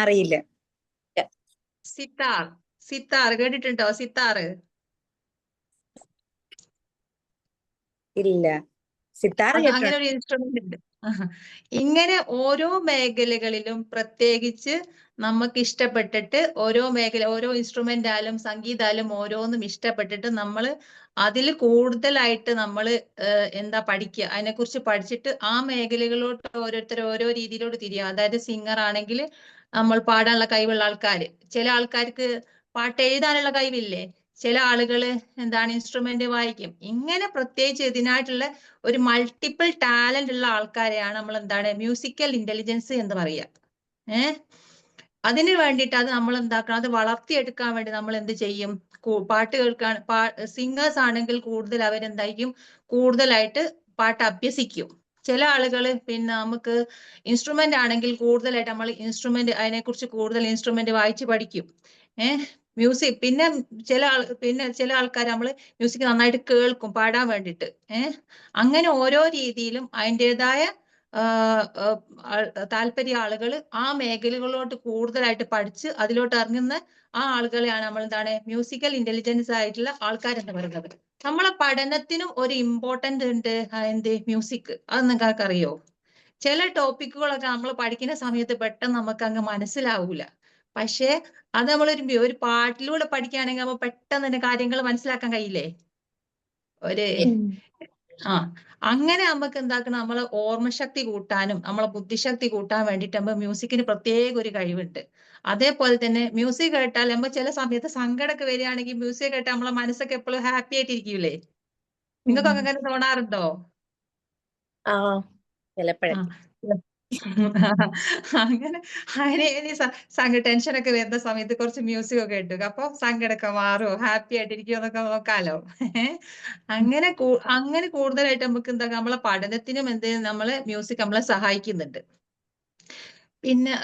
S2: അറിയില്ല.
S4: സിത്താർ കേട്ടിട്ടുണ്ടോ? സിത്താറ്
S2: ഇല്ല. സിത്താർ
S4: അങ്ങനെ ഒരു ഇൻസ്ട്രുമെന്റ് ഉണ്ട്. ഇങ്ങനെ ഓരോ മേഖലകളിലും പ്രത്യേകിച്ച് നമുക്ക് ഇഷ്ടപ്പെട്ടിട്ട് ഓരോ ഇൻസ്ട്രുമെന്റ് ആയാലും സംഗീതായാലും ഓരോന്നും ഇഷ്ടപ്പെട്ടിട്ട് നമ്മൾ അതിൽ കൂടുതലായിട്ട് നമ്മൾ പഠിക്കുക, അതിനെക്കുറിച്ച് പഠിച്ചിട്ട് ആ മേഖലകളിലോട്ട് ഓരോരുത്തർ ഓരോ രീതിയിലോട്ട് തിരിയുക. അതായത് സിംഗർ ആണെങ്കിൽ നമ്മൾ പാടാനുള്ള കഴിവുള്ള ആൾക്കാർ, ചില ആൾക്കാർക്ക് പാട്ട് എഴുതാനുള്ള കഴിവില്ലേ, ചില ആളുകൾ ഇൻസ്ട്രുമെന്റ് വായിക്കും. ഇങ്ങനെ പ്രത്യേകിച്ച് ഇതിനായിട്ടുള്ള ഒരു മൾട്ടിപ്പിൾ ടാലന്റ് ഉള്ള ആൾക്കാരെയാണ് നമ്മൾ മ്യൂസിക്കൽ ഇന്റലിജൻസ് എന്ന് പറയുക. അതിന് വേണ്ടിയിട്ട് അത് നമ്മൾ അത് വളർത്തിയെടുക്കാൻ വേണ്ടി നമ്മൾ എന്ത് ചെയ്യും? പാട്ട് കേൾക്കാൻ സിംഗേഴ്സ് ആണെങ്കിൽ കൂടുതൽ അവരെന്തായിരിക്കും കൂടുതലായിട്ട് പാട്ട് അഭ്യസിക്കും. ചില ആളുകൾ നമുക്ക് ഇൻസ്ട്രുമെന്റ് ആണെങ്കിൽ കൂടുതലായിട്ട് നമ്മൾ അതിനെക്കുറിച്ച് കൂടുതൽ ഇൻസ്ട്രുമെന്റ് വായിച്ച് പഠിക്കും. മ്യൂസിക് പിന്നെ ചില ആൾക്കാർ നമ്മൾ മ്യൂസിക് നന്നായിട്ട് കേൾക്കും പാടാൻ വേണ്ടിയിട്ട്. അങ്ങനെ ഓരോ രീതിയിലും അതിൻ്റെതായ താല്പര്യ ആളുകൾ ആ മേഖലകളിലോട്ട് കൂടുതലായിട്ട് പഠിച്ച് അതിലോട്ട് ഇറങ്ങുന്ന ആ ആളുകളെയാണ് നമ്മൾ മ്യൂസിക്കൽ ഇന്റലിജൻസ് ആയിട്ടുള്ള ആൾക്കാരെന്ന് പറയുന്നത്. നമ്മളെ പഠനത്തിനും ഒരു ഇമ്പോർട്ടന്റ് ഉണ്ട് മ്യൂസിക്. അത് നിങ്ങൾക്ക് അറിയോ? ചില ടോപ്പിക്കുകളൊക്കെ നമ്മൾ പഠിക്കുന്ന സമയത്ത് പെട്ടെന്ന് നമുക്ക് അങ്ങ് മനസ്സിലാവൂല. പക്ഷെ അത് ഒരു പാട്ടിലൂടെ പഠിക്കുകയാണെങ്കിൽ നമ്മൾ പെട്ടെന്ന് തന്നെ കാര്യങ്ങൾ മനസ്സിലാക്കാൻ കഴിയില്ലേ? അങ്ങനെ നമുക്ക് നമ്മളെ ഓർമ്മശക്തി കൂട്ടാനും നമ്മളെ ബുദ്ധിശക്തി കൂട്ടാൻ വേണ്ടിയിട്ട് മ്യൂസിക്കിന് പ്രത്യേക ഒരു കഴിവുണ്ട്. അതേപോലെ തന്നെ മ്യൂസിക് കേട്ടാൽ നമ്മൾ ചില സമയത്ത് സങ്കടമൊക്കെ വരികയാണെങ്കിൽ മ്യൂസിക് കേട്ടാൽ നമ്മളെ മനസ്സൊക്കെ എപ്പോഴും ഹാപ്പി ആയിട്ടിരിക്കൂലേ? നിങ്ങൾക്കൊക്കെ അങ്ങനെ തോന്നാറുണ്ടോ?
S2: ആ
S4: ആ.
S2: ചിലപ്പോഴൊക്കെ.
S4: അങ്ങനെ അങ്ങനെ ടെൻഷനൊക്കെ വരുന്ന സമയത്ത് കുറച്ച് മ്യൂസിക് ഒക്കെ ഇട്ടു അപ്പൊ സങ്കടമൊക്കെ മാറുമോ, ഹാപ്പി ആയിട്ടിരിക്കുമോ എന്നൊക്കെ നോക്കാലോ. അങ്ങനെ കൂടുതലായിട്ട് നമുക്ക് എന്താ നമ്മളെ പഠനത്തിനും നമ്മളെ മ്യൂസിക് നമ്മളെ സഹായിക്കുന്നുണ്ട്. പിന്നെ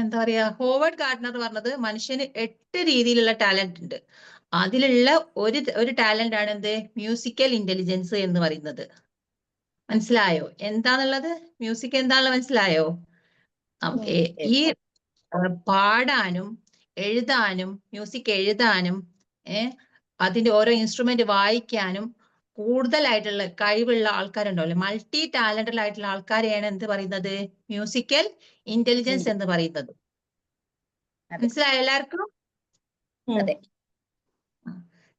S4: എന്താ പറയാ, ഹോവാർഡ് ഗാർഡനർ പറഞ്ഞത് മനുഷ്യന് 8 രീതിയിലുള്ള ടാലന്റ് ഉണ്ട്. അതിലുള്ള ഒരു ടാലന്റ് ആണ് എന്ത്, മ്യൂസിക്കൽ ഇന്റലിജൻസ് എന്ന് പറയുന്നത്. മനസ്സിലായോ എന്താന്നുള്ളത്? മ്യൂസിക് എന്താണെന്ന് മനസ്സിലായോ? ഈ പാടാനും എഴുതാനും മ്യൂസിക് എഴുതാനും അതിന്റെ ഓരോ ഇൻസ്ട്രുമെന്റ് വായിക്കാനും കൂടുതലായിട്ടുള്ള കഴിവുള്ള ആൾക്കാരുണ്ടാവില്ലേ, മൾട്ടി ടാലന്റഡ് ആയിട്ടുള്ള ആൾക്കാരെയാണ് എന്ത് പറയുന്നത്, മ്യൂസിക്കൽ ഇന്റലിജൻസ് എന്ന് പറയുന്നത്. മനസ്സിലായോ എല്ലാവർക്കും?
S2: അതെ.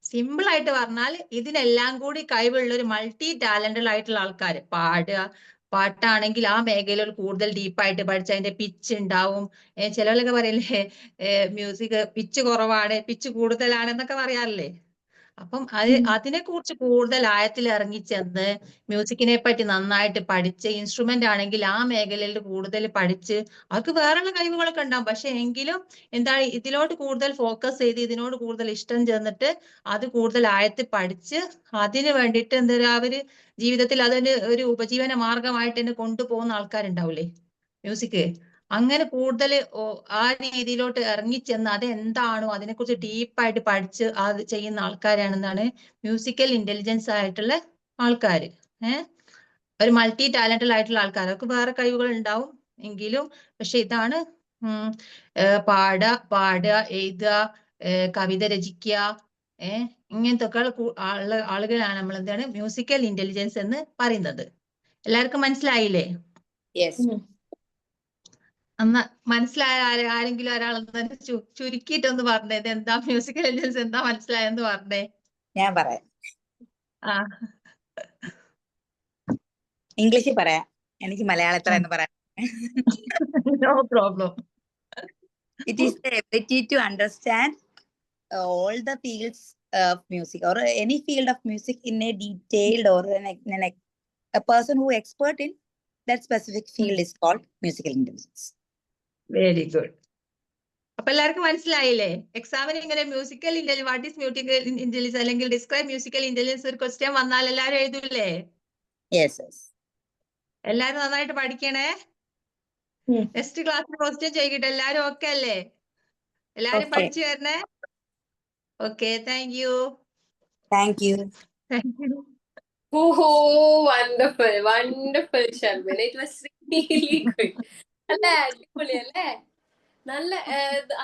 S4: സിമ്പിൾ ആയിട്ട് പറഞ്ഞാൽ ഇതിനെല്ലാം കൂടി കഴിവുള്ള ഒരു മൾട്ടി ടാലന്റഡ് ആയിട്ടുള്ള ആൾക്കാർ. പാട്ടാണെങ്കിൽ ആ മേഖലയിൽ കൂടുതൽ ഡീപ്പായിട്ട് പഠിച്ച് അതിന്റെ പിച്ച് ഉണ്ടാവും. ചിലവരൊക്കെ പറയില്ലേ മ്യൂസിക് പിച്ച് കുറവാണ്, പിച്ച് കൂടുതലാണെന്നൊക്കെ പറയാറില്ലേ. അപ്പം അതിനെ കുറിച്ച് കൂടുതൽ ആഴത്തിൽ ഇറങ്ങിച്ചെന്ന് മ്യൂസിക്കിനെ പറ്റി നന്നായിട്ട് പഠിച്ച്, ഇൻസ്ട്രുമെന്റ് ആണെങ്കിൽ ആ മേഖലയിൽ കൂടുതൽ പഠിച്ച്, അവർക്ക് വേറെയുള്ള കഴിവുകളൊക്കെ ഉണ്ടാവും. പക്ഷെ എങ്കിലും എന്താണ് ഇതിലോട്ട് കൂടുതൽ ഫോക്കസ് ചെയ്ത് ഇതിനോട് കൂടുതൽ ഇഷ്ടം ചേർന്നിട്ട് അത് കൂടുതൽ ആഴത്തിൽ പഠിച്ച് അതിന് വേണ്ടിയിട്ട് അവര് ജീവിതത്തിൽ അതിന് ഒരു ഉപജീവന മാർഗമായിട്ട് തന്നെ കൊണ്ടുപോകുന്ന ആൾക്കാരുണ്ടാവില്ലേ മ്യൂസിക്. അങ്ങനെ കൂടുതൽ ആ രീതിയിലോട്ട് ഇറങ്ങിച്ചെന്ന് അതെന്താണോ അതിനെക്കുറിച്ച് ഡീപ്പായിട്ട് പഠിച്ച് അത് ചെയ്യുന്ന ആൾക്കാരാണെന്നാണ് മ്യൂസിക്കൽ ഇന്റലിജൻസ് ആയിട്ടുള്ള ആൾക്കാർ. ഒരു മൾട്ടി ടാലന്റഡ് ആയിട്ടുള്ള ആൾക്കാർ. അവർക്ക് വേറെ കഴിവുകൾ ഉണ്ടാവും എങ്കിലും പക്ഷെ ഇതാണ് പാടുക, എഴുതുക, കവിത രചിക്കുക, ഇങ്ങനത്തെ ഒക്കെ ആളുകളാണ് നമ്മൾ എന്താണ് മ്യൂസിക്കൽ ഇന്റലിജൻസ് എന്ന് പറയുന്നത്. എല്ലാവർക്കും മനസ്സിലായില്ലേ?
S2: യെസ്.
S4: മനസ്സിലായ ആരെങ്കിലും ഒരാൾ ചുരുക്കിയിട്ടൊന്ന് പറഞ്ഞേ, ഇത് എന്താ മ്യൂസിക്കൽ ഇന്റലിജൻസ്, എന്താ മനസ്സിലായെന്ന് പറഞ്ഞേ.
S2: ഞാൻ പറയാം,
S4: ആ
S2: ഇംഗ്ലീഷിൽ പറയാം, എനിക്ക് മലയാളത്തിൽ എന്ന് പറയാം.
S4: No problem.
S2: It is the ability to understand all the fields of music or any field of music in a detailed or a person who expert in that specific field is called musical intelligence.
S4: Very good. അപ്പൊ എല്ലാവർക്കും മനസ്സിലായില്ലേ? എക്സാമിന് ഇങ്ങനെ musical intelligence, what is musical intelligence അല്ലെങ്കിൽ describe musical intelligence ഒരു question വന്നാൽ എല്ലാവരും എഴുതൂല്ലേ?
S2: Yes, yes.
S4: എല്ലാരും നന്നായിട്ട് പഠിക്കണേ. നെക്സ്റ്റ് ക്ലാസ്സിൽ ക്വസ്റ്റ്യൻ ചെയ്യട്ടെ. എല്ലാരും ഓക്കെ അല്ലേ? എല്ലാരും
S2: Okay.
S4: പഠിച്ചു വരണേ. Okay, thank you.
S2: Thank you.
S4: Thank you.
S1: Oh, wonderful, wonderful, Sharmin. It was really good. അല്ലേ, അടിപൊളി അല്ലേ? നല്ല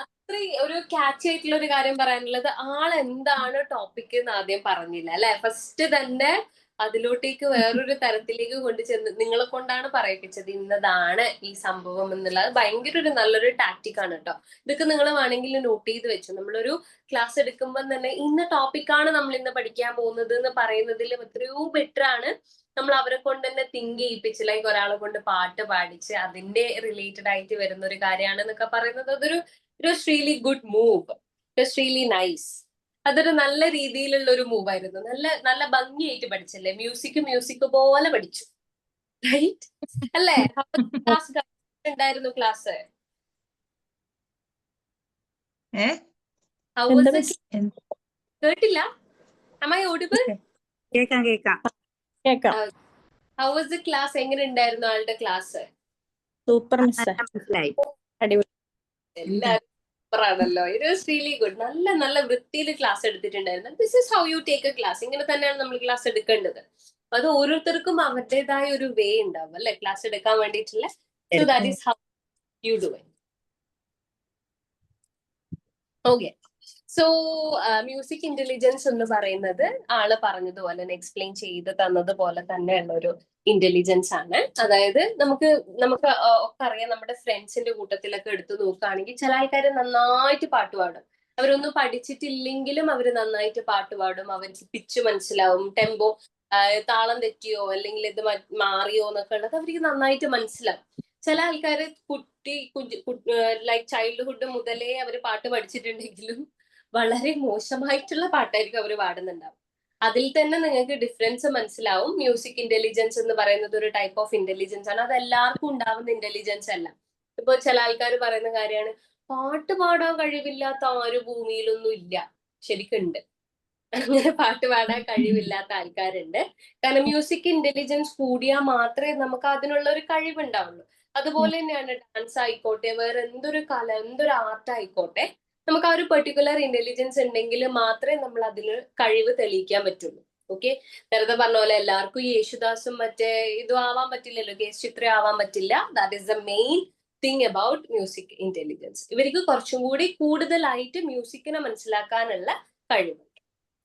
S1: അത്രയും ഒരു ക്യാച്ച് ആയിട്ടുള്ള ഒരു കാര്യം പറയാനുള്ളത്, ആളെന്താണ് ടോപ്പിക് എന്ന് ആദ്യം പറഞ്ഞില്ല അല്ലെ? ഫസ്റ്റ് തന്നെ അതിലോട്ടേക്ക് വേറൊരു തരത്തിലേക്ക് കൊണ്ടുചെന്ന് നിങ്ങളെ കൊണ്ടാണ് പറയിപ്പിച്ചത് ഇന്നതാണ് ഈ സംഭവം എന്നുള്ളത്. ഭയങ്കര ഒരു നല്ലൊരു ടാക്ടിക് ആണ് കേട്ടോ. ഇതൊക്കെ നിങ്ങൾ വേണമെങ്കിൽ നോട്ട് ചെയ്ത് വെച്ചു. നമ്മളൊരു ക്ലാസ് എടുക്കുമ്പോൾ തന്നെ ഇന്ന ടോപ്പിക്കാണ് നമ്മൾ ഇന്ന് പഠിക്കാൻ പോകുന്നത് എന്ന് പറയുന്നതിലും എത്രയോ ബെറ്റർ ആണ് നമ്മൾ അവരെ കൊണ്ട് തന്നെ തിങ്ക് ചെയ്യിപ്പിച്ച്, ലൈക്ക് ഒരാളെ കൊണ്ട് പാട്ട് പാടിച്ച് അതിന്റെ റിലേറ്റഡ് ആയിട്ട് വരുന്ന ഒരു കാര്യമാണെന്നൊക്കെ പറയുന്നത് അതൊരു really good move. It's really nice. അതൊരു നല്ല രീതിയിലുള്ള ഒരു മൂവ് ആയിരുന്നു. നല്ല ഭംഗിയായിട്ട് പഠിച്ചല്ലേ? മ്യൂസിക് പോലെ പഠിച്ചു, റൈറ്റ് അല്ലേ? ക്ലാസ് ഉണ്ടായിരുന്നു ക്ലാസ്. കേട്ടില്ല? Am I audible?
S2: കേക്കാം.
S1: How was the class? എങ്ങനെ ഉണ്ടായിരുന്നു ആളുടെ ക്ലാസ്?
S5: സൂപ്പർ
S2: മനസ്സിലായി.
S1: എല്ലാവരും സൂപ്പർ ആണല്ലോ. It was really good. നല്ല വൃത്തിയിൽ ക്ലാസ് എടുത്തിട്ടുണ്ടായിരുന്നു. This is how you take A class. ഇങ്ങനെ തന്നെയാണ് നമ്മൾ ക്ലാസ് എടുക്കേണ്ടത്. അത് ഓരോരുത്തർക്കും അവരുടേതായ ഒരു വേ ഉണ്ടാവും അല്ലെ ക്ലാസ് എടുക്കാൻ വേണ്ടിയിട്ടുള്ള. So that is how you do it. Okay. So music intelligence എന്ന് പറയുന്നത് ആള് പറഞ്ഞതുപോലെ എക്സ്പ്ലെയിൻ ചെയ്ത് തന്നതുപോലെ തന്നെയുള്ള ഒരു ഇന്റലിജൻസ് ആണ്. അതായത് നമുക്ക് ഒക്കെ അറിയാം, നമ്മുടെ ഫ്രണ്ട്സിന്റെ കൂട്ടത്തിലൊക്കെ എടുത്തു നോക്കുകയാണെങ്കിൽ ചില ആൾക്കാർ നന്നായിട്ട് പാട്ട് പാടും. അവരൊന്നും പഠിച്ചിട്ടില്ലെങ്കിലും അവര് നന്നായിട്ട് പാട്ട് പാടും. അവർക്ക് പിച്ച് മനസ്സിലാവും, ടെമ്പോ താളം തെറ്റിയോ അല്ലെങ്കിൽ ഇത് മാറിയോ എന്നൊക്കെ ഉള്ളത് അവർക്ക് നന്നായിട്ട് മനസ്സിലാവും. ചില ആൾക്കാര് ലൈക്ക് ചൈൽഡ്ഹുഡ് മുതലേ അവര് പാട്ട് പഠിച്ചിട്ടുണ്ടെങ്കിലും വളരെ മോശമായിട്ടുള്ള പാട്ടായിരിക്കും അവര് പാടുന്നുണ്ടാവും. അതിൽ തന്നെ നിങ്ങൾക്ക് ഡിഫറൻസ് മനസ്സിലാവും. മ്യൂസിക് ഇന്റലിജൻസ് എന്ന് പറയുന്നത് ഒരു ടൈപ്പ് ഓഫ് ഇന്റലിജൻസ് ആണ്. അത് എല്ലാവർക്കും ഉണ്ടാവുന്ന ഇന്റലിജൻസ് അല്ല. ഇപ്പൊ ചില ആൾക്കാർ പറയുന്ന കാര്യമാണ്, പാട്ട് പാടാൻ കഴിവില്ലാത്ത ആരും ഭൂമിയിലൊന്നും ഇല്ല. ശരിക്കുണ്ട്, അങ്ങനെ പാട്ട് പാടാൻ കഴിവില്ലാത്ത ആൾക്കാരുണ്ട്. കാരണം മ്യൂസിക് ഇന്റലിജൻസ് കൂടിയാൽ മാത്രമേ നമുക്ക് അതിനുള്ള ഒരു കഴിവുണ്ടാവുള്ളൂ. അതുപോലെ തന്നെയാണ് ഡാൻസ് ആയിക്കോട്ടെ, വേറെ എന്തൊരു കല, എന്തൊരു ആർട്ട് ആയിക്കോട്ടെ, നമുക്ക് ആ ഒരു പെർട്ടിക്കുലർ ഇന്റലിജൻസ് ഉണ്ടെങ്കിൽ മാത്രമേ നമ്മൾ അതിന് കഴിവ് തെളിയിക്കാൻ പറ്റുള്ളൂ. ഓക്കെ, നേരത്തെ പറഞ്ഞ പോലെ എല്ലാവർക്കും യേശുദാസും മറ്റേ ഇതും ആവാൻ പറ്റില്ലല്ലോ, കേസ് ചിത്രം ആവാൻ പറ്റില്ല. That is the main thing about music intelligence. ഇവർക്ക് കുറച്ചും കൂടി കൂടുതലായിട്ട് മ്യൂസിക്കിനെ മനസ്സിലാക്കാനുള്ള കഴിവുണ്ട്.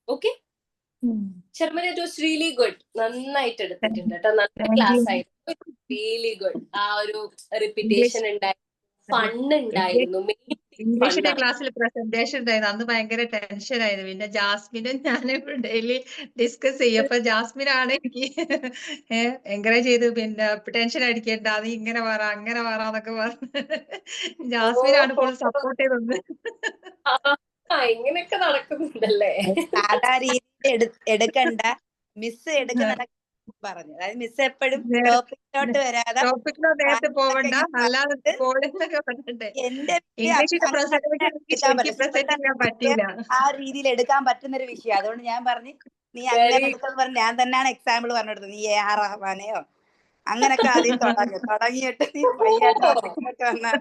S1: Okay, Sharma, it was really good. നന്നായിട്ട് എടുത്തിട്ടുണ്ട് കേട്ടോ, നല്ല ക്ലാസ് ആയിരുന്നു. Really good. ആ ഒരു റിപ്പീറ്റേഷൻ ഉണ്ടായിരുന്നു, ഫൺ ഉണ്ടായിരുന്നു.
S4: ഇംഗ്ലീഷിന്റെ ക്ലാസ്സിൽ പ്രസന്റേഷൻ ഉണ്ടായിരുന്നു. അന്ന് ഭയങ്കര ടെൻഷൻ ആയിരുന്നു. പിന്നെ ജാസ്മിനും ഞാനും ഡെയിലി ഡിസ്കസ് ചെയ്യും. അപ്പൊ ജാസ്മിനാണ് എനിക്ക് എൻകറേജ് ചെയ്ത്, പിന്നെ ടെൻഷൻ അടിക്കണ്ട, നീ ഇങ്ങനെ പറ അങ്ങനെ പറന്നൊക്കെ പറഞ്ഞ് ജാസ്മിനാണ് ഫുൾ സപ്പോർട്ട് ചെയ്തത്.
S1: ഇങ്ങനെയൊക്കെ നടക്കുന്നുണ്ടല്ലേ?
S2: സാധാ രീതിയിൽ എടുക്കണ്ട, മിസ് എടുക്കുന്ന പറഞ്ഞു. അതായത് മിസ് എപ്പോഴും ടോപ്പിക്കിലോട്ട് വരാതെ
S4: നേരത്തെ പോവണ്ട, അല്ലാതെ പറഞ്ഞിട്ട്
S2: എന്റെ
S4: ഇംഗ്ലീഷിന്റെ പ്രസന്റ് ചെയ്യാൻ പറ്റില്ല.
S2: ആ രീതിയിൽ എടുക്കാൻ പറ്റുന്ന ഒരു വിഷയം. അതുകൊണ്ട് ഞാൻ പറഞ്ഞു, നീ അങ്ങനെ എടുക്കാൻ പറഞ്ഞു. ഞാൻ തന്നെയാണ് എക്സാമ്പിൾ പറഞ്ഞെടുത്തത്. നീ AR റഹ്മാനെയോ അങ്ങനൊക്കെ ആദ്യം തുടങ്ങിയിട്ട് നീ വന്നാ.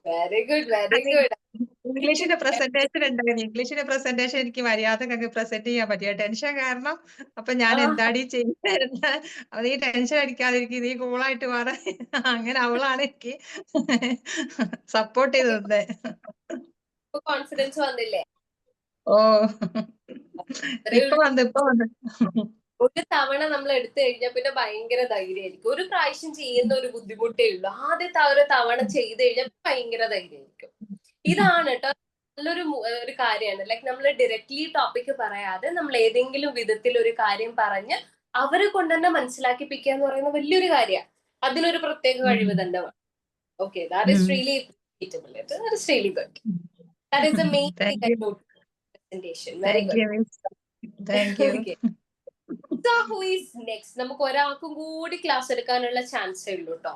S1: Very good, very good.
S4: ഇംഗ്ലീഷിന്റെ പ്രസന്റേഷൻ ഉണ്ടായിരുന്നു. ഇംഗ്ലീഷിന്റെ പ്രസന്റേഷൻ എനിക്ക് മര്യാദക്കൊക്കെ പ്രസന്റ് ചെയ്യാൻ പറ്റിയ ടെൻഷൻ കാരണം. അപ്പൊ ഞാൻ എന്താടി ചെയ്യുന്നത്, അത് ഈ ടെൻഷൻ അടിക്കാതിരിക്കും, നീ കൂളായിട്ട് പറ. അങ്ങനെ അവളാണ് എനിക്ക് സപ്പോർട്ട് ചെയ്തത്.
S1: കോൺഫിഡൻസ് വന്നില്ലേ?
S4: ഓ, ഇപ്പൊ വന്നു.
S1: ഒരു തവണ നമ്മൾ എടുത്തു കഴിഞ്ഞാൽ പിന്നെ ഭയങ്കര ധൈര്യമായിരിക്കും. ഒരു പ്രാവശ്യം ചെയ്യുന്ന ഒരു ബുദ്ധിമുട്ടേ ഉള്ളൂ. ആദ്യത്തെ ആ ഒരു തവണ ചെയ്ത് കഴിഞ്ഞാൽ ഭയങ്കര ധൈര്യമായിരിക്കും. ഇതാണ് കേട്ടോ നല്ലൊരു ഒരു കാര്യമാണ്. ലൈക്ക് നമ്മൾ ഡയറക്ട്ലി ടോപ്പിക് പറയാതെ നമ്മൾ ഏതെങ്കിലും വിധത്തിൽ ഒരു കാര്യം പറഞ്ഞ് അവരെ കൊണ്ട് തന്നെ മനസ്സിലാക്കിപ്പിക്കുക എന്ന് പറയുന്ന വലിയൊരു കാര്യമാണ്. അതിനൊരു പ്രത്യേക കഴിവ് തന്നെ വേണം. Okay, that is really that is really good. That is the main thing about presentation. Very good.
S4: Thank you.
S1: So who is next? നമുക്ക് ഒരാൾക്കും കൂടി ക്ലാസ് എടുക്കാനുള്ള ചാൻസേ ഉള്ളൂ കേട്ടോ.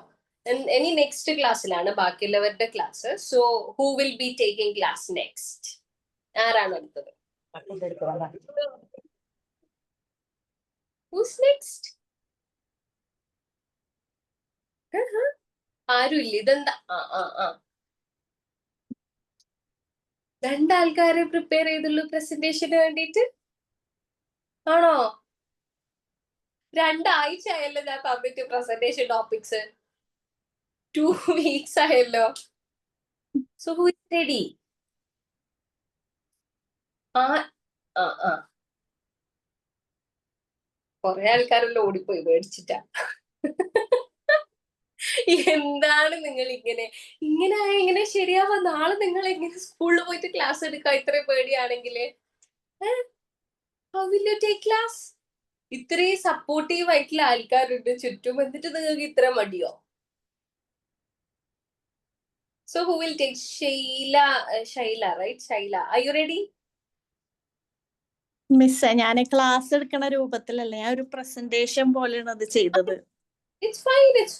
S1: ഇനി നെക്സ്റ്റ് ക്ലാസ്സിലാണ് ബാക്കിയുള്ളവരുടെ class. So who will be taking class next? ആരാണ് അടുത്തത്? Who's next? ആരും ഇല്ല. ഇതെന്താ? രണ്ടാൾക്കാരെ പ്രിപ്പയർ ചെയ്തുള്ളൂ പ്രസന്റേഷന് വേണ്ടിയിട്ട് ആണോ? 2 ആഴ്ച ആയല്ലോ ഞാൻ തന്നിട്ട് പ്രസന്റേഷൻ ടോപ്പിക്സ്. 2 weeks ആയല്ലോ. So who is ready? കൊറേ ആൾക്കാരെല്ലാം ഓടിപ്പോയി പേടിച്ചിട്ടാ. എന്താണ് നിങ്ങൾ ഇങ്ങനെ ശരിയാവാ? നാളെ നിങ്ങൾ എങ്ങനെ സ്കൂളിൽ പോയിട്ട് ക്ലാസ് എടുക്കാം ഇത്രയും പേടിയാണെങ്കിൽ? How will you take class? ഇത്രയും സപ്പോർട്ടീവ് ആയിട്ടുള്ള ആൾക്കാരുണ്ട് ചുറ്റും, എന്നിട്ട് നിങ്ങൾക്ക് ഇത്ര മടിയോ? So who will take? Shaila, right? Shaila, are you ready?
S5: Miss, ഞാൻ ക്ലാസ് എടുക്കണ രൂപത്തിലല്ല, ഞാൻ ഒരു പ്രസന്റേഷൻ പോലെയാണ് അത് ചെയ്തത്.
S1: It's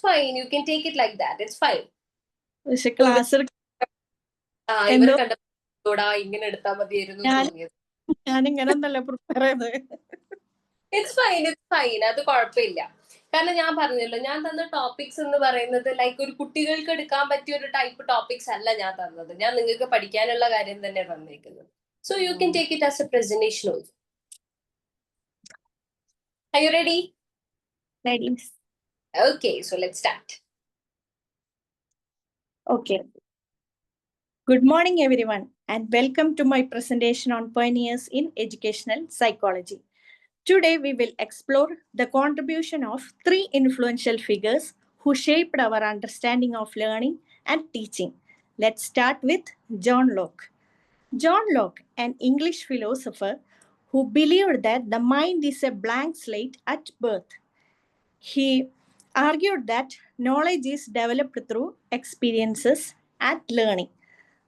S1: fine. You can take it like that. It's fine.
S5: പക്ഷെ ക്ലാസ്
S1: ഇവരെ കണ്ടോടാ ഇങ്ങനെ എടുത്താൽ മതിയായിരുന്നു തോന്നിയത്.
S5: ഞാൻ ഇങ്ങനെ ഒന്നല്ല പ്രിപ്പയർ ചെയ്ത്.
S1: It's fine. അത് കുഴപ്പമില്ല. കാരണം ഞാൻ പറഞ്ഞല്ലോ, ഞാൻ തന്ന ടോപ്പിക്സ് എന്ന് പറയുന്നത് ലൈക്ക് ഒരു കുട്ടികൾക്ക് എടുക്കാൻ പറ്റിയ ഒരു ടൈപ്പ് ടോപ്പിക്സ് അല്ല ഞാൻ തന്നത്. ഞാൻ നിങ്ങൾക്ക് പഠിക്കാനുള്ള കാര്യം തന്നെ തന്നേക്കുന്നത്. So you can take it as a presentation also. Are you ready?
S5: Ready.
S1: Okay, so let's start.
S5: Okay. Good morning, everyone, and welcome to my presentation on pioneers in educational psychology. Today, we will explore the contribution of 3 influential figures who shaped our understanding of learning and teaching. Let's start with John Locke. John Locke, an English philosopher who believed that the mind is a blank slate at birth. He argued that knowledge is developed through experiences and learning.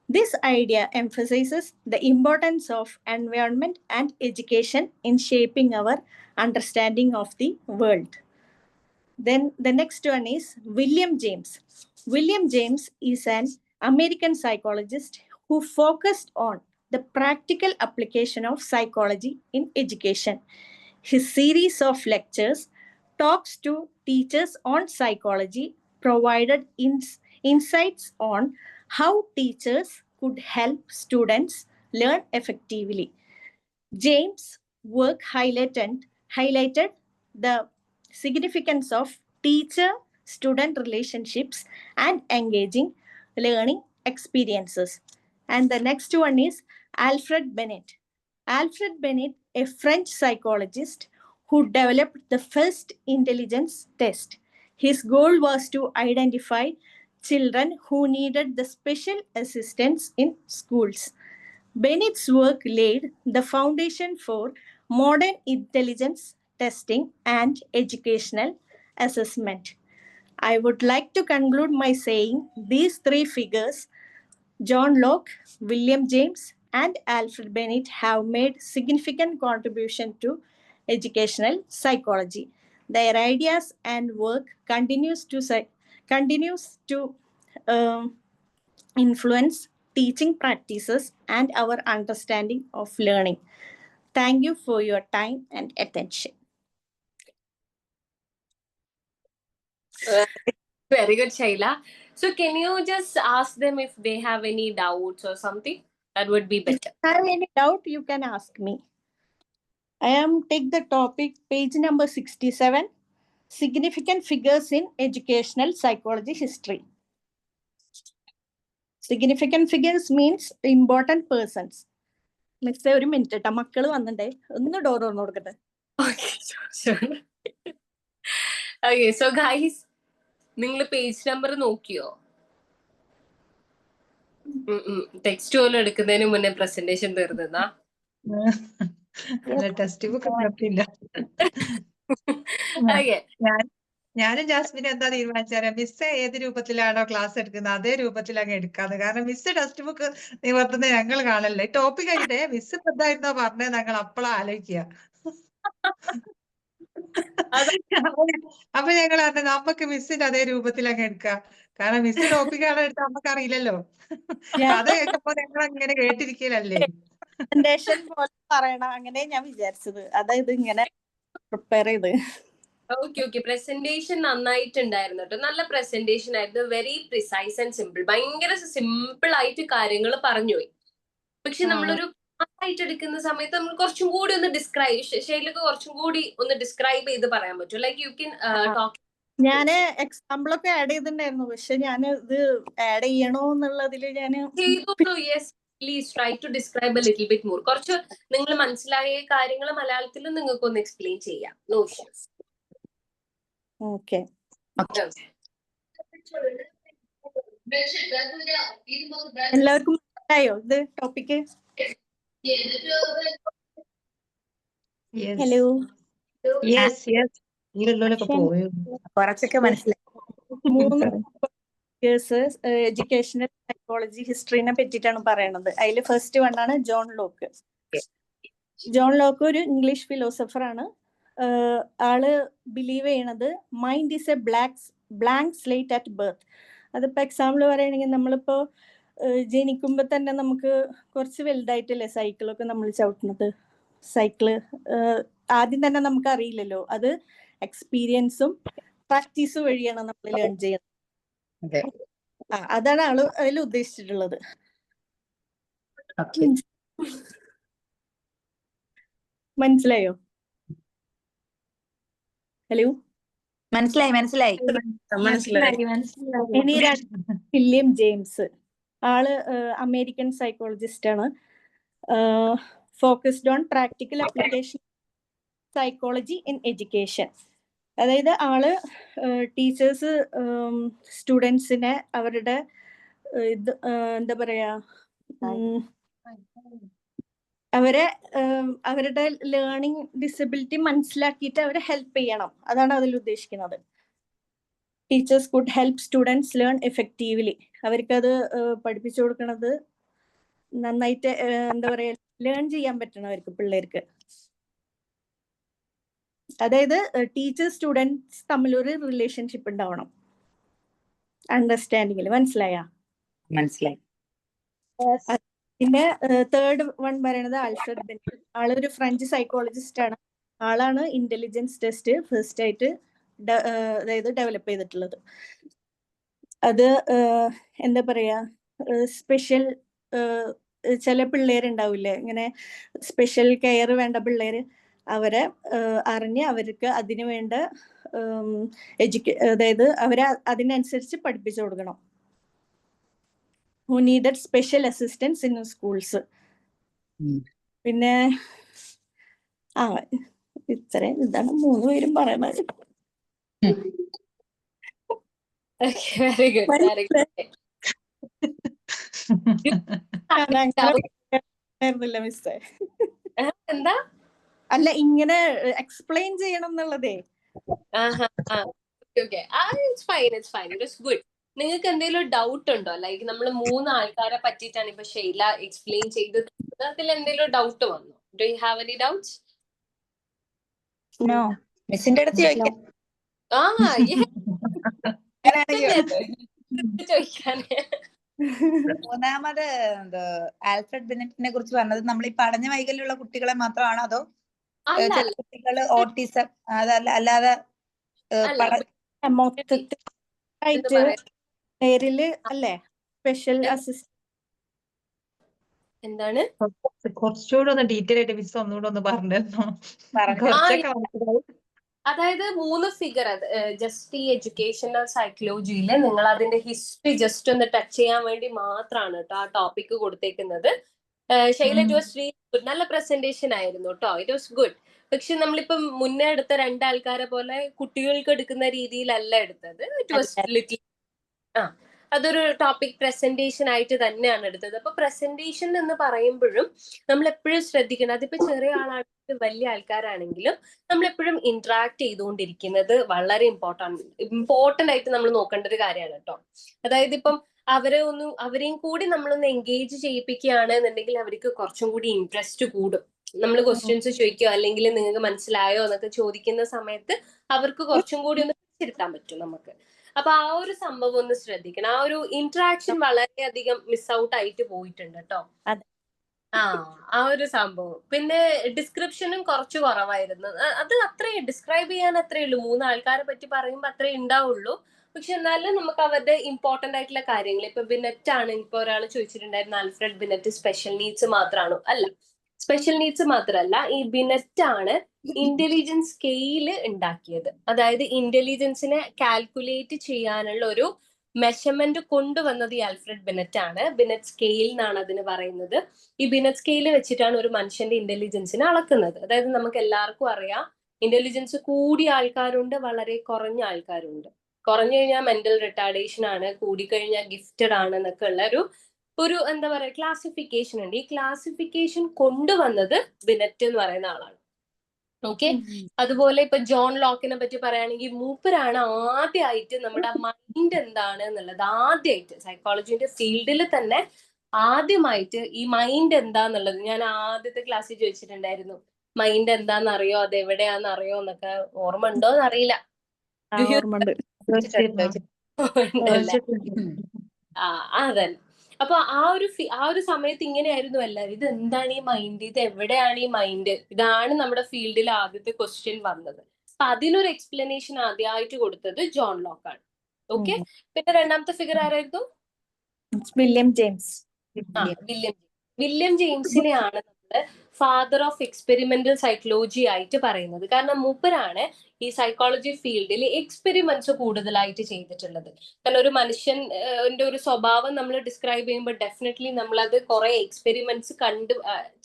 S5: This idea emphasizes the importance of environment and education in shaping our understanding of the world. Then the next one is William James. William James is an American psychologist who focused on the practical application of psychology in education. His series of lectures, talks to teachers on psychology, provided insights on how teachers could help students learn effectively. James' work highlighted the significance of teacher-student relationships and engaging learning experiences. And the next one is Alfred Bennett. Alfred Bennett, a French psychologist who developed the first intelligence test. His goal was to identify children who needed the special assistance in schools. Bennett's work laid the foundation for modern intelligence testing and educational assessment. I would like to conclude by saying these three figures, John Locke, William James, and Alfred Bennett, have made significant contribution to educational psychology. Their ideas and work continues to influence teaching practices and our understanding of learning. Thank you for your time and attention.
S1: Very good, Shaila. So can you just ask them if they have any doubts or something? That would be
S5: If
S1: better.
S5: you have any doubt, you can ask me. I am take the topic page number 67, significant figures in educational psychology history. Significant figures means important persons. Mix ഒരു minute കേട്ടോ, മക്കള് വന്നിട്ടേ ഒന്ന് door തുറന്നു കൊടുക്കട്ടെ.
S1: Okay, sure. Okay, so guys, നിങ്ങൾ page number നോക്കിയോ? Text പോലും എടുക്കുന്നതിന് മുന്നേ പ്രസന്റേഷൻ തീർന്നതാ?
S4: ടെക്സ്റ്റ് ബുക്ക് കുഴപ്പമില്ല.
S1: Okay.
S4: ഞാനും ജാസ്മിനും എന്താ തീരുമാനിച്ചാല് മിസ് ഏത് രൂപത്തിലാണോ ക്ലാസ് എടുക്കുന്നത് അതേ രൂപത്തിൽ അങ്ങ് എടുക്കാന്ന്. കാരണം മിസ് ടെക്സ്റ്റ് ബുക്ക് നിവർത്തുന്നത് ഞങ്ങൾ കാണല്ലേ. ടോപ്പിക് ആയിട്ട് മിസ് ഇപ്പൊ എന്തായിരുന്നോ പറഞ്ഞത് ഞങ്ങൾ അപ്പോഴാ ആലോചിക്കുക. അപ്പൊ ഞങ്ങൾ പറഞ്ഞത് നമുക്ക് മിസ്സിന്റെ അതേ രൂപത്തിൽ അങ്ങ് എടുക്കാം. കാരണം മിസ് ടോപ്പിക് ആണോ എടുത്താൽ നമുക്ക് അറിയില്ലല്ലോ. അത് കേൾക്കുമ്പോ ഞങ്ങൾ അങ്ങനെ കേട്ടിരിക്കലല്ലേ.
S5: പ്രസന്റേഷൻ പോലെ പറയണം, അങ്ങനെ ഞാൻ വിചാരിച്ചത്. അതായത് ഇങ്ങനെ പ്രിപ്പയർ ചെയ്ത്.
S1: ഓക്കെ. പ്രസന്റേഷൻ നന്നായിട്ടുണ്ടായിരുന്നു കേട്ടോ. നല്ല പ്രസന്റേഷൻ ആയിരുന്നു. Very precise and simple. ഭയങ്കര സിമ്പിൾ ആയിട്ട് കാര്യങ്ങൾ പറഞ്ഞുപോയി. പക്ഷെ നമ്മളൊരു ആയിട്ട് എടുക്കുന്ന സമയത്ത് നമ്മൾ കുറച്ചും കൂടി ഒന്ന് ഡിസ്ക്രൈബ്, ശൈലക്ക് കുറച്ചും കൂടി ഒന്ന് ഡിസ്ക്രൈബ് ചെയ്ത് പറയാൻ പറ്റും. Like you can talk.
S5: ഞാന് എക്സാമ്പിൾ ഒക്കെ ആഡ് ചെയ്തിട്ടുണ്ടായിരുന്നു, പക്ഷെ ഞാൻ ഇത് ആഡ് ചെയ്യണോ എന്നുള്ളതില് ഞാന്
S1: ചെയ്തോളൂ. Yes, please try to describe a little bit more. കുറച്ച് നിങ്ങൾ മനസ്സിലായ കാര്യങ്ങൾ മലയാളത്തിലും നിങ്ങൾക്ക് ഒന്ന് എക്സ്പ്ലെയിൻ ചെയ്യാം. No issues.
S5: ഓക്കെ. എല്ലാവർക്കും മനസ്സിലായോ ഇത് ടോപ്പിക്? ഹലോ.
S2: കുറച്ചൊക്കെ മനസ്സിലായി.
S5: 3 എഡ്യൂക്കേഷണൽ സൈക്കോളജി ഹിസ്റ്ററിനെ പറ്റിയിട്ടാണ് പറയണത്. അതിൽ ഫസ്റ്റ് വണ്ണാണ് ജോൺ ലോക്ക്. ജോൺ ലോക്ക് ഒരു ഇംഗ്ലീഷ് ഫിലോസഫർ ആണ്. ആള് ബിലീവ് ചെയ്യണത് mind is a blank slate at birth. അതിപ്പോ എക്സാമ്പിൾ പറയുകയാണെങ്കിൽ നമ്മളിപ്പോ ജനിക്കുമ്പോ തന്നെ നമുക്ക് കുറച്ച് വലുതായിട്ടല്ലേ സൈക്കിളൊക്കെ നമ്മൾ ചവിട്ടുന്നത്. സൈക്കിള് ആദ്യം തന്നെ നമുക്ക് അറിയില്ലല്ലോ, അത് എക്സ്പീരിയൻസും പ്രാക്ടീസ് വഴിയാണ് നമ്മൾ ലേൺ ചെയ്യുന്നത്. അതാണ് ആള് അതിൽ ഉദ്ദേശിച്ചിട്ടുള്ളത്. മനസ്സിലായോ? ഹലോ.
S2: മനസ്സിലായി.
S5: ഇനി വില്യം ജെയിംസ്. ആള് അമേരിക്കൻ സൈക്കോളജിസ്റ്റ് ആണ്. Focused on practical application psychology in education. അതായത് ആള് ടീച്ചേഴ്സ് സ്റ്റുഡൻസിനെ അവരുടെ ഇത് എന്താ പറയാ, അവരുടെ ലേണിംഗ് ഡിസബിലിറ്റി മനസ്സിലാക്കിയിട്ട് അവരെ ഹെൽപ്പ് ചെയ്യണം. അതാണ് അതിൽ ഉദ്ദേശിക്കുന്നത്. Teachers could help students learn effectively. അവർക്കത് പഠിപ്പിച്ചു കൊടുക്കണത് നന്നായിട്ട് എന്താ പറയാ ലേൺ ചെയ്യാൻ പറ്റണം അവർക്ക്, പിള്ളേർക്ക്. അതായത് ടീച്ചർ സ്റ്റുഡൻസ് തമ്മിലൊരു റിലേഷൻഷിപ്പ് ഉണ്ടാവണം, അണ്ടർസ്റ്റാൻഡിങ്ങിൽ. മനസ്സിലായ?
S2: മനസ്സിലായി.
S5: പിന്നെ തേർഡ് വൺ പറയുന്നത് ആൽഫ്രഡ് ബെനറ്റ്. ആളൊരു ഫ്രഞ്ച് സൈക്കോളജിസ്റ്റ് ആണ്. ആളാണ് ഇന്റലിജൻസ് ടെസ്റ്റ് ഫസ്റ്റ് ആയിട്ട് അതായത് ഡെവലപ്പ് ചെയ്തിട്ടുള്ളത്. അത് എന്താ പറയാ സ്പെഷ്യൽ ചില പിള്ളേരുണ്ടാവില്ലേ ഇങ്ങനെ സ്പെഷ്യൽ കെയർ വേണ്ട പിള്ളേര്, അവരെ അറിഞ്ഞ് അവർക്ക് അതിന് വേണ്ട അതായത് അവരെ അതിനനുസരിച്ച് പഠിപ്പിച്ചു കൊടുക്കണം. who needed special assistance in schools. പിന്നെ ഇതാണ് 3 പേരും പറയുന്നത്.
S1: Very good, very good.
S5: മിസ്സേ
S1: എന്താ
S5: അല്ല ഇങ്ങനെ എക്സ്പ്ലെയിൻ ചെയ്യണം എന്നുള്ളതേ.
S1: നിങ്ങൾക്ക് എന്തെങ്കിലും ഡൗട്ട് ഉണ്ടോ? ലൈക്ക് നമ്മൾ 3 ആൾക്കാരെ പറ്റിയിട്ടാണ് ഇപ്പൊ ഷെയ്ല എക്സ്പ്ലെയിൻ ചെയ്തത്. അതിൽ എന്തെങ്കിലും ഡൗട്ട് വന്നോ? Do you have any doubts?
S2: No. മിസ്സിന്റെ അടുത്ത് ചോദിക്കാം.
S1: ചോദിക്കാന്.
S2: മൂന്നാമത് ആൽഫ്രഡ് ബെനറ്റിനെ കുറിച്ച് പറഞ്ഞത് നമ്മൾ ഈ പഠന വൈകല്യമുള്ള കുട്ടികളെ മാത്രമാണോ, അതോ ചില കുട്ടികള് ഓട്ടിസം അല്ലാതെ
S5: അല്ലേ സ്പെഷ്യൽ അസിസ്റ്റന്റ്?
S1: എന്താണ്
S4: കുറച്ചുകൂടെ ഒന്ന് ഡീറ്റെയിൽ ആയിട്ട് മിസ് ഒന്നുകൂടെ ഒന്ന് പറഞ്ഞിരുന്നു.
S1: അതായത് 3 ഫിഗർ, ജസ്റ്റ് ഈ എഡ്യൂക്കേഷണൽ സൈക്കോളജിയിൽ നിങ്ങൾ അതിന്റെ ഹിസ്റ്ററി ജസ്റ്റ് ഒന്ന് ടച്ച് ചെയ്യാൻ വേണ്ടി മാത്രമാണ് കേട്ടോ ആ ടോപ്പിക് കൊടുത്തേക്കുന്നത്. Shaila, it was really good. നല്ല പ്രസന്റേഷൻ ആയിരുന്നു കേട്ടോ, ഇറ്റ് വാസ് ഗുഡ്. പക്ഷെ നമ്മളിപ്പം മുന്നേ എടുത്ത 2 ആൾക്കാരെ പോലെ കുട്ടികൾക്ക് എടുക്കുന്ന രീതിയിലല്ല എടുത്തത്. ഇറ്റ് വാസ് ലിറ്റിൽ അതൊരു ടോപ്പിക് പ്രസന്റേഷൻ ആയിട്ട് തന്നെയാണ് എടുത്തത്. അപ്പൊ പ്രസന്റേഷൻ എന്ന് പറയുമ്പോഴും നമ്മൾ എപ്പോഴും ശ്രദ്ധിക്കണം, അതിപ്പോ ചെറിയ ആളാണെങ്കിലും വലിയ ആൾക്കാരാണെങ്കിലും നമ്മൾ എപ്പോഴും ഇന്ററാക്ട് ചെയ്തുകൊണ്ടിരിക്കുന്നത് വളരെ ഇമ്പോർട്ടന്റ് ആയിട്ട് നമ്മൾ നോക്കേണ്ട ഒരു കാര്യമാണ് കേട്ടോ. അതായത് ഇപ്പം അവരെയും കൂടി നമ്മളൊന്ന് എൻഗേജ് ചെയ്യിപ്പിക്കുകയാണ് എന്നുണ്ടെങ്കിൽ അവർക്ക് കുറച്ചും കൂടി ഇൻട്രസ്റ്റ് കൂടും. നമ്മൾ ക്വസ്റ്റ്യൻസ് ചോദിക്കുകയോ അല്ലെങ്കിൽ നിങ്ങൾക്ക് മനസ്സിലായോ എന്നൊക്കെ ചോദിക്കുന്ന സമയത്ത് അവർക്ക് കുറച്ചും കൂടി ഒന്ന് തിരിച്ചെടുക്കാൻ പറ്റും നമുക്ക്. അപ്പൊ ആ ഒരു സംഭവം ഒന്ന് ശ്രദ്ധിക്കണം. ആ ഒരു ഇന്ററാക്ഷൻ വളരെയധികം മിസ് ഔട്ട് ആയിട്ട് പോയിട്ടുണ്ട് കേട്ടോ. ആ ഒരു സംഭവം. പിന്നെ ഡിസ്ക്രിപ്ഷനും കുറച്ച് കുറവായിരുന്നു. അത് അത്രേ ഡിസ്ക്രൈബ് ചെയ്യാൻ അത്രേ ഉള്ളൂ. 3 ആൾക്കാരെ പറ്റി പറയുമ്പോൾ അത്രേ ഉണ്ടാവുള്ളൂ. പക്ഷെ എന്നാലും നമുക്ക് അവരുടെ ഇമ്പോർട്ടന്റ് ആയിട്ടുള്ള കാര്യങ്ങൾ, ഇപ്പൊ ബിനറ്റ് ആണ്, ഇപ്പൊ ഒരാൾ ചോദിച്ചിട്ടുണ്ടായിരുന്നു ആൽഫ്രഡ് ബിനറ്റ് സ്പെഷ്യൽ നീഡ്സ് മാത്രമാണോ? അല്ല, സ്പെഷ്യൽ നീഡ്സ് മാത്രമല്ല, ഈ ബിനറ്റ് ആണ് ഇന്റലിജൻസ് സ്കെയില് ഉണ്ടാക്കിയത്. അതായത് ഇന്റലിജൻസിനെ കാൽക്കുലേറ്റ് ചെയ്യാനുള്ള ഒരു മെഷർമെന്റ് കൊണ്ടുവന്നത് ഈ ആൽഫ്രഡ് ബിനറ്റ് ആണ്. ബിനറ്റ് സ്കെയിൽ എന്നാണ് അതിന് പറയുന്നത്. ഈ ബിനറ്റ് സ്കെയില് വെച്ചിട്ടാണ് ഒരു മനുഷ്യന്റെ ഇന്റലിജൻസിനെ അളക്കുന്നത്. അതായത് നമുക്ക് എല്ലാവർക്കും അറിയാം, ഇന്റലിജൻസ് കൂടിയ ആൾക്കാരുണ്ട്, വളരെ കുറഞ്ഞ ആൾക്കാരുണ്ട്. കുറഞ്ഞു കഴിഞ്ഞാൽ മെന്റൽ റിട്ടാർഡേഷൻ ആണ്, കൂടിക്കഴിഞ്ഞാൽ ഗിഫ്റ്റഡ് ആണ് എന്നൊക്കെ ഉള്ള ഒരു എന്താ പറയാ ക്ലാസിഫിക്കേഷൻ ഉണ്ട്. ഈ ക്ലാസിഫിക്കേഷൻ കൊണ്ടുവന്നത് ബിനറ്റ് എന്ന് പറയുന്ന ആളാണ്. ഓക്കെ. അതുപോലെ ഇപ്പൊ ജോൺ ലോക്കിനെ പറ്റി പറയുകയാണെങ്കിൽ മൂപ്പരാണ് ആദ്യമായിട്ട് നമ്മുടെ മൈൻഡ് എന്താണ് എന്നുള്ളത് ആദ്യമായിട്ട് സൈക്കോളജിന്റെ ഫീൽഡിൽ തന്നെ ആദ്യമായിട്ട് ഈ മൈൻഡ് എന്താന്നുള്ളത് ഞാൻ ആദ്യത്തെ ക്ലാസ്സിൽ ചോദിച്ചിട്ടുണ്ടായിരുന്നു. മൈൻഡ് എന്താണെന്നറിയോ, അത് എവിടെയാണെന്നറിയോ എന്നൊക്കെ. ഓർമ്മ ഉണ്ടോന്ന് അറിയില്ല. അതന്നെ. അപ്പൊ ആ ഒരു സമയത്ത് ഇങ്ങനെയായിരുന്നു എല്ലാവരും, ഇത് എന്താണ് ഈ മൈൻഡ്, ഇത് എവിടെയാണ് ഈ മൈൻഡ്, ഇതാണ് നമ്മുടെ ഫീൽഡിൽ ആദ്യത്തെ ക്വസ്റ്റ്യൻ വന്നത്. അപ്പൊ അതിനൊരു എക്സ്പ്ലനേഷൻ ആദ്യമായിട്ട് കൊടുത്തത് ജോൺ ലോക്കാണ്. ഓക്കെ. പിന്നെ 2ാമത്തെ ഫിഗർ ആരായിരുന്നു?
S5: William James.
S1: വില്യം ജെയിംസിനെയാണ് നമ്മള് ഫാദർ ഓഫ് എക്സ്പെരിമെന്റൽ സൈക്കോളജി ആയിട്ട് പറയുന്നത്. കാരണം മൂപ്പരാണ് ഈ സൈക്കോളജി ഫീൽഡിൽ എക്സ്പെരിമെന്റ്സ് കൂടുതലായിട്ട് ചെയ്തിട്ടുള്ളത്. കാരണം ഒരു മനുഷ്യന്റെ ഒരു സ്വഭാവം നമ്മൾ ഡിസ്ക്രൈബ് ചെയ്യുമ്പോൾ ഡെഫിനറ്റ്ലി നമ്മളത് കുറെ എക്സ്പെരിമെന്റ്സ്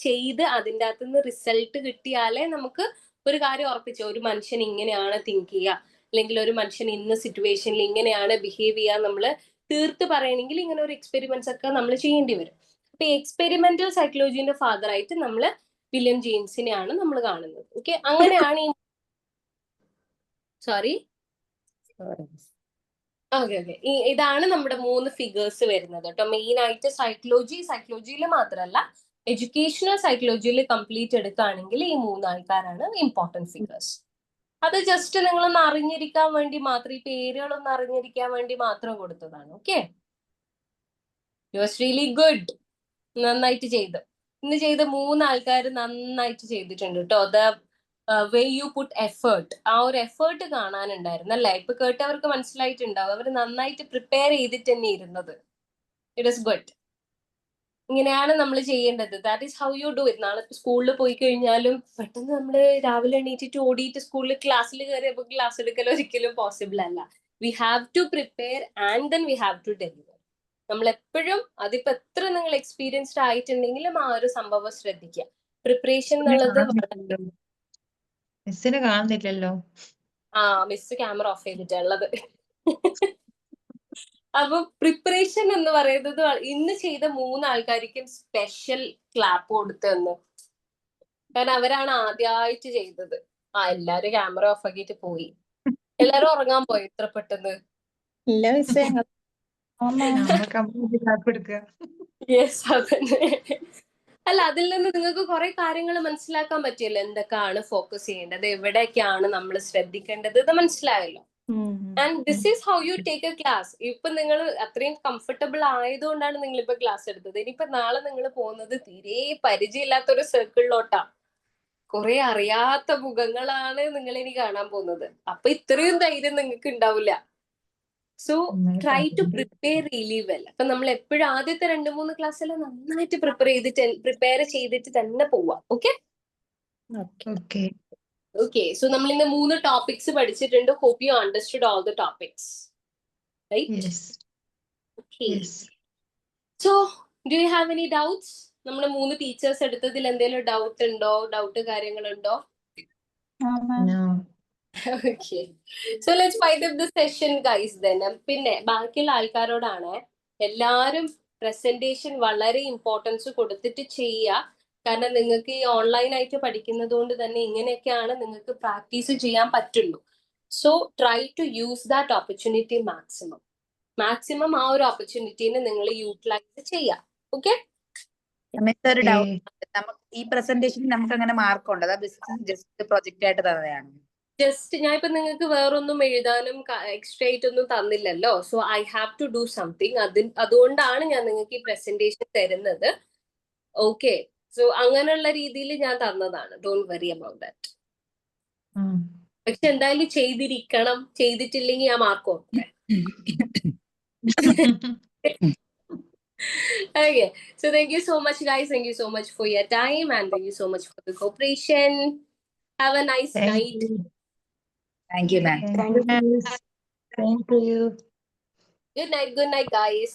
S1: ചെയ്ത് അതിൻ്റെ അകത്ത് നിന്ന് റിസൾട്ട് കിട്ടിയാലേ നമുക്ക് ഒരു കാര്യം ഉറപ്പിച്ചോ, ഒരു മനുഷ്യൻ ഇങ്ങനെയാണ് തിങ്ക് ചെയ്യുക, അല്ലെങ്കിൽ ഒരു മനുഷ്യൻ ഇന്ന സിറ്റുവേഷനിൽ ഇങ്ങനെയാണ് ബിഹേവ് ചെയ്യുക, നമ്മൾ തീർത്ത് പറയണമെങ്കിൽ ഇങ്ങനെ ഒരു എക്സ്പെരിമെന്റ്സ് ഒക്കെ നമ്മൾ ചെയ്യേണ്ടി വരും. അപ്പൊ എക്സ്പെരിമെന്റൽ സൈക്കോളജിന്റെ ഫാദർ ആയിട്ട് നമ്മൾ വില്യം ജെയിംസിനെയാണ് നമ്മൾ കാണുന്നത്. ഓക്കെ. അങ്ങനെയാണ് ഈ ഓക്കെ ഓക്കെ. ഇതാണ് നമ്മുടെ 3 ഫിഗേഴ്സ് വരുന്നത് കേട്ടോ. മെയിൻ ആയിട്ട് സൈക്കോളജിയിൽ മാത്രമല്ല എഡ്യൂക്കേഷണൽ സൈക്കോളജിയിൽ കംപ്ലീറ്റ് എടുക്കുകയാണെങ്കിൽ ഈ 3 ആൾക്കാരാണ് ഇമ്പോർട്ടൻറ്റ് ഫിഗേഴ്സ്. അത് ജസ്റ്റ് നിങ്ങളൊന്ന് അറിഞ്ഞിരിക്കാൻ വേണ്ടി മാത്രം, ഈ പേരുകളൊന്ന് അറിഞ്ഞിരിക്കാൻ വേണ്ടി മാത്രം കൊടുത്തതാണ്. Okay, you was really good. നന്നായിട്ട് ചെയ്തു. ഇന്ന് ചെയ്ത 3 ആൾക്കാർ നന്നായിട്ട് ചെയ്തിട്ടുണ്ട് കേട്ടോ. വേ യു പുട്ട് എഫേർട്ട്, ആ ഒരു എഫേർട്ട് കാണാനുണ്ടായിരുന്നു അല്ലേ? ഇപ്പൊ കേട്ടവർക്ക് മനസ്സിലായിട്ടുണ്ടാവും, അവർ നന്നായിട്ട് പ്രിപ്പയർ ചെയ്തിട്ട് തന്നെ ഇരുന്നത്. It is good. ഇങ്ങനെയാണ് നമ്മൾ ചെയ്യേണ്ടത്. That is how you do it. നാളെ സ്കൂളിൽ പോയി കഴിഞ്ഞാലും പെട്ടെന്ന് നമ്മൾ രാവിലെ എണീറ്റിട്ട് ഓടിയിട്ട് സ്കൂളിൽ ക്ലാസ്സിൽ കയറിയപ്പോൾ ക്ലാസ് എടുക്കൽ ഒരിക്കലും പോസിബിൾ അല്ല. We have to prepare and then we have to deliver. നമ്മൾ എപ്പോഴും അതിപ്പോ എത്ര നിങ്ങൾ എക്സ്പീരിയൻസ്ഡ് ആയിട്ടുണ്ടെങ്കിലും ആ ഒരു സംഭവം ശ്രദ്ധിക്കുക. പ്രിപ്പറേഷൻ എന്നുള്ളത്
S4: മിസ്സിനെ കാണുന്നില്ലല്ലോ.
S1: മിസ് ക്യാമറ ഓഫ് ചെയ്തിട്ടുള്ളത്. അപ്പൊ പ്രിപ്പറേഷൻ എന്ന് പറയുന്നത് ഇന്ന് ചെയ്ത 3 ആൾക്കാർക്കും സ്പെഷ്യൽ ക്ലാപ്പ് കൊടുത്തെന്ന്. കാരണം അവരാണ് ആദ്യമായിട്ട് ചെയ്തത്. എല്ലാരും ക്യാമറ ഓഫ് ആക്കിയിട്ട് പോയി. എല്ലാരും ഉറങ്ങാൻ പോയി ഇത്ര പെട്ടെന്ന്?
S5: ഇല്ല മിസ്സേ,
S1: യെസ്, അതന്നെ. അല്ല, അതിൽ നിന്ന് നിങ്ങൾക്ക് കുറെ കാര്യങ്ങൾ മനസ്സിലാക്കാൻ പറ്റിയല്ലോ. എന്തൊക്കെയാണ് ഫോക്കസ് ചെയ്യേണ്ടത്, എവിടെയൊക്കെയാണ് നമ്മൾ ശ്രദ്ധിക്കേണ്ടത്, ഇത് മനസ്സിലായല്ലോ. And this is how you take A class. ഇപ്പൊ നിങ്ങൾ അത്രയും കംഫർട്ടബിൾ ആയതുകൊണ്ടാണ് നിങ്ങൾ ഇപ്പൊ ക്ലാസ് എടുത്തത്. ഇനിയിപ്പോ നാളെ നിങ്ങൾ പോകുന്നത് തീരെ പരിചയമില്ലാത്തൊരു സർക്കിളിലോട്ടാ. കുറെ അറിയാത്ത മുഖങ്ങളാണ് നിങ്ങൾ ഇനി കാണാൻ പോകുന്നത്. അപ്പൊ ഇത്രയും ധൈര്യം നിങ്ങൾക്ക് ഉണ്ടാവില്ല. So try to prepare really well. അപ്പൊ നമ്മൾ എപ്പോഴും ആദ്യത്തെ 2-3 ക്ലാസ്സിൽ നന്നായിട്ട് പ്രിപ്പയർ ചെയ്തിട്ട് തന്നെ പോവാം. Okay okay. സോ നമ്മൾ ഇന്ന് 3 ടോപ്പിക്സ് പഠിച്ചിട്ടുണ്ട്. Hope you understood all the topics, right? Okay. So do you have any doubts? നമ്മൾ 3 ടീച്ചേഴ്സ് എടുത്തതിൽ എന്തെങ്കിലും ഡൗട്ട് കാര്യങ്ങളുണ്ടോ? Okay, so let's wind up the session guys then. പിന്നെ ബാക്കിയുള്ള ആൾക്കാരോടാണ് എല്ലാരും പ്രസന്റേഷൻ വളരെ ഇമ്പോർട്ടൻസ് കൊടുത്തിട്ട് ചെയ്യുക. കാരണം നിങ്ങൾക്ക് ഈ ഓൺലൈൻ ആയിട്ട് പഠിക്കുന്നത് കൊണ്ട് തന്നെ ഇങ്ങനെയൊക്കെയാണ് നിങ്ങൾക്ക് പ്രാക്ടീസ് ചെയ്യാൻ പറ്റുള്ളൂ. So try to use that opportunity maximum ആ ഒരു ഓപ്പർച്യൂണിറ്റിനെ നിങ്ങൾ യൂട്ടിലൈസ് ചെയ്യാം. ഓക്കെ,
S2: ഒരു ഡൗട്ട്, നമുക്ക് ഈ പ്രസന്റേഷൻ നമുക്ക് അങ്ങനെ മാർക്ക് ഉണ്ട്? അതാ ജസ്റ്റ് പ്രൊജക്റ്റ് ആയിട്ട് തന്നെയാണ്?
S1: ജസ്റ്റ് ഞാൻ ഇപ്പൊ നിങ്ങൾക്ക് വേറൊന്നും എഴുതാനും എക്സ്ട്രാ ആയിട്ടൊന്നും തന്നില്ലല്ലോ. So I have to do something. അതുകൊണ്ടാണ് ഞാൻ നിങ്ങൾക്ക് ഈ പ്രസന്റേഷൻ തരുന്നത്. ഓക്കെ, സോ അങ്ങനെയുള്ള രീതിയിൽ ഞാൻ തന്നതാണ്. Don't worry about that. പക്ഷെ എന്തായാലും ചെയ്തിരിക്കണം. ചെയ്തിട്ടില്ലെങ്കിൽ ഞാൻ മാർക്ക് കൊടുക്കട്ടെ. Okay, so thank you so much guys. Thank you so much for your time and thank you so much for the cooperation. Have a nice night.
S2: Thank you, ma'am.
S4: Thank you.
S1: Good night guys.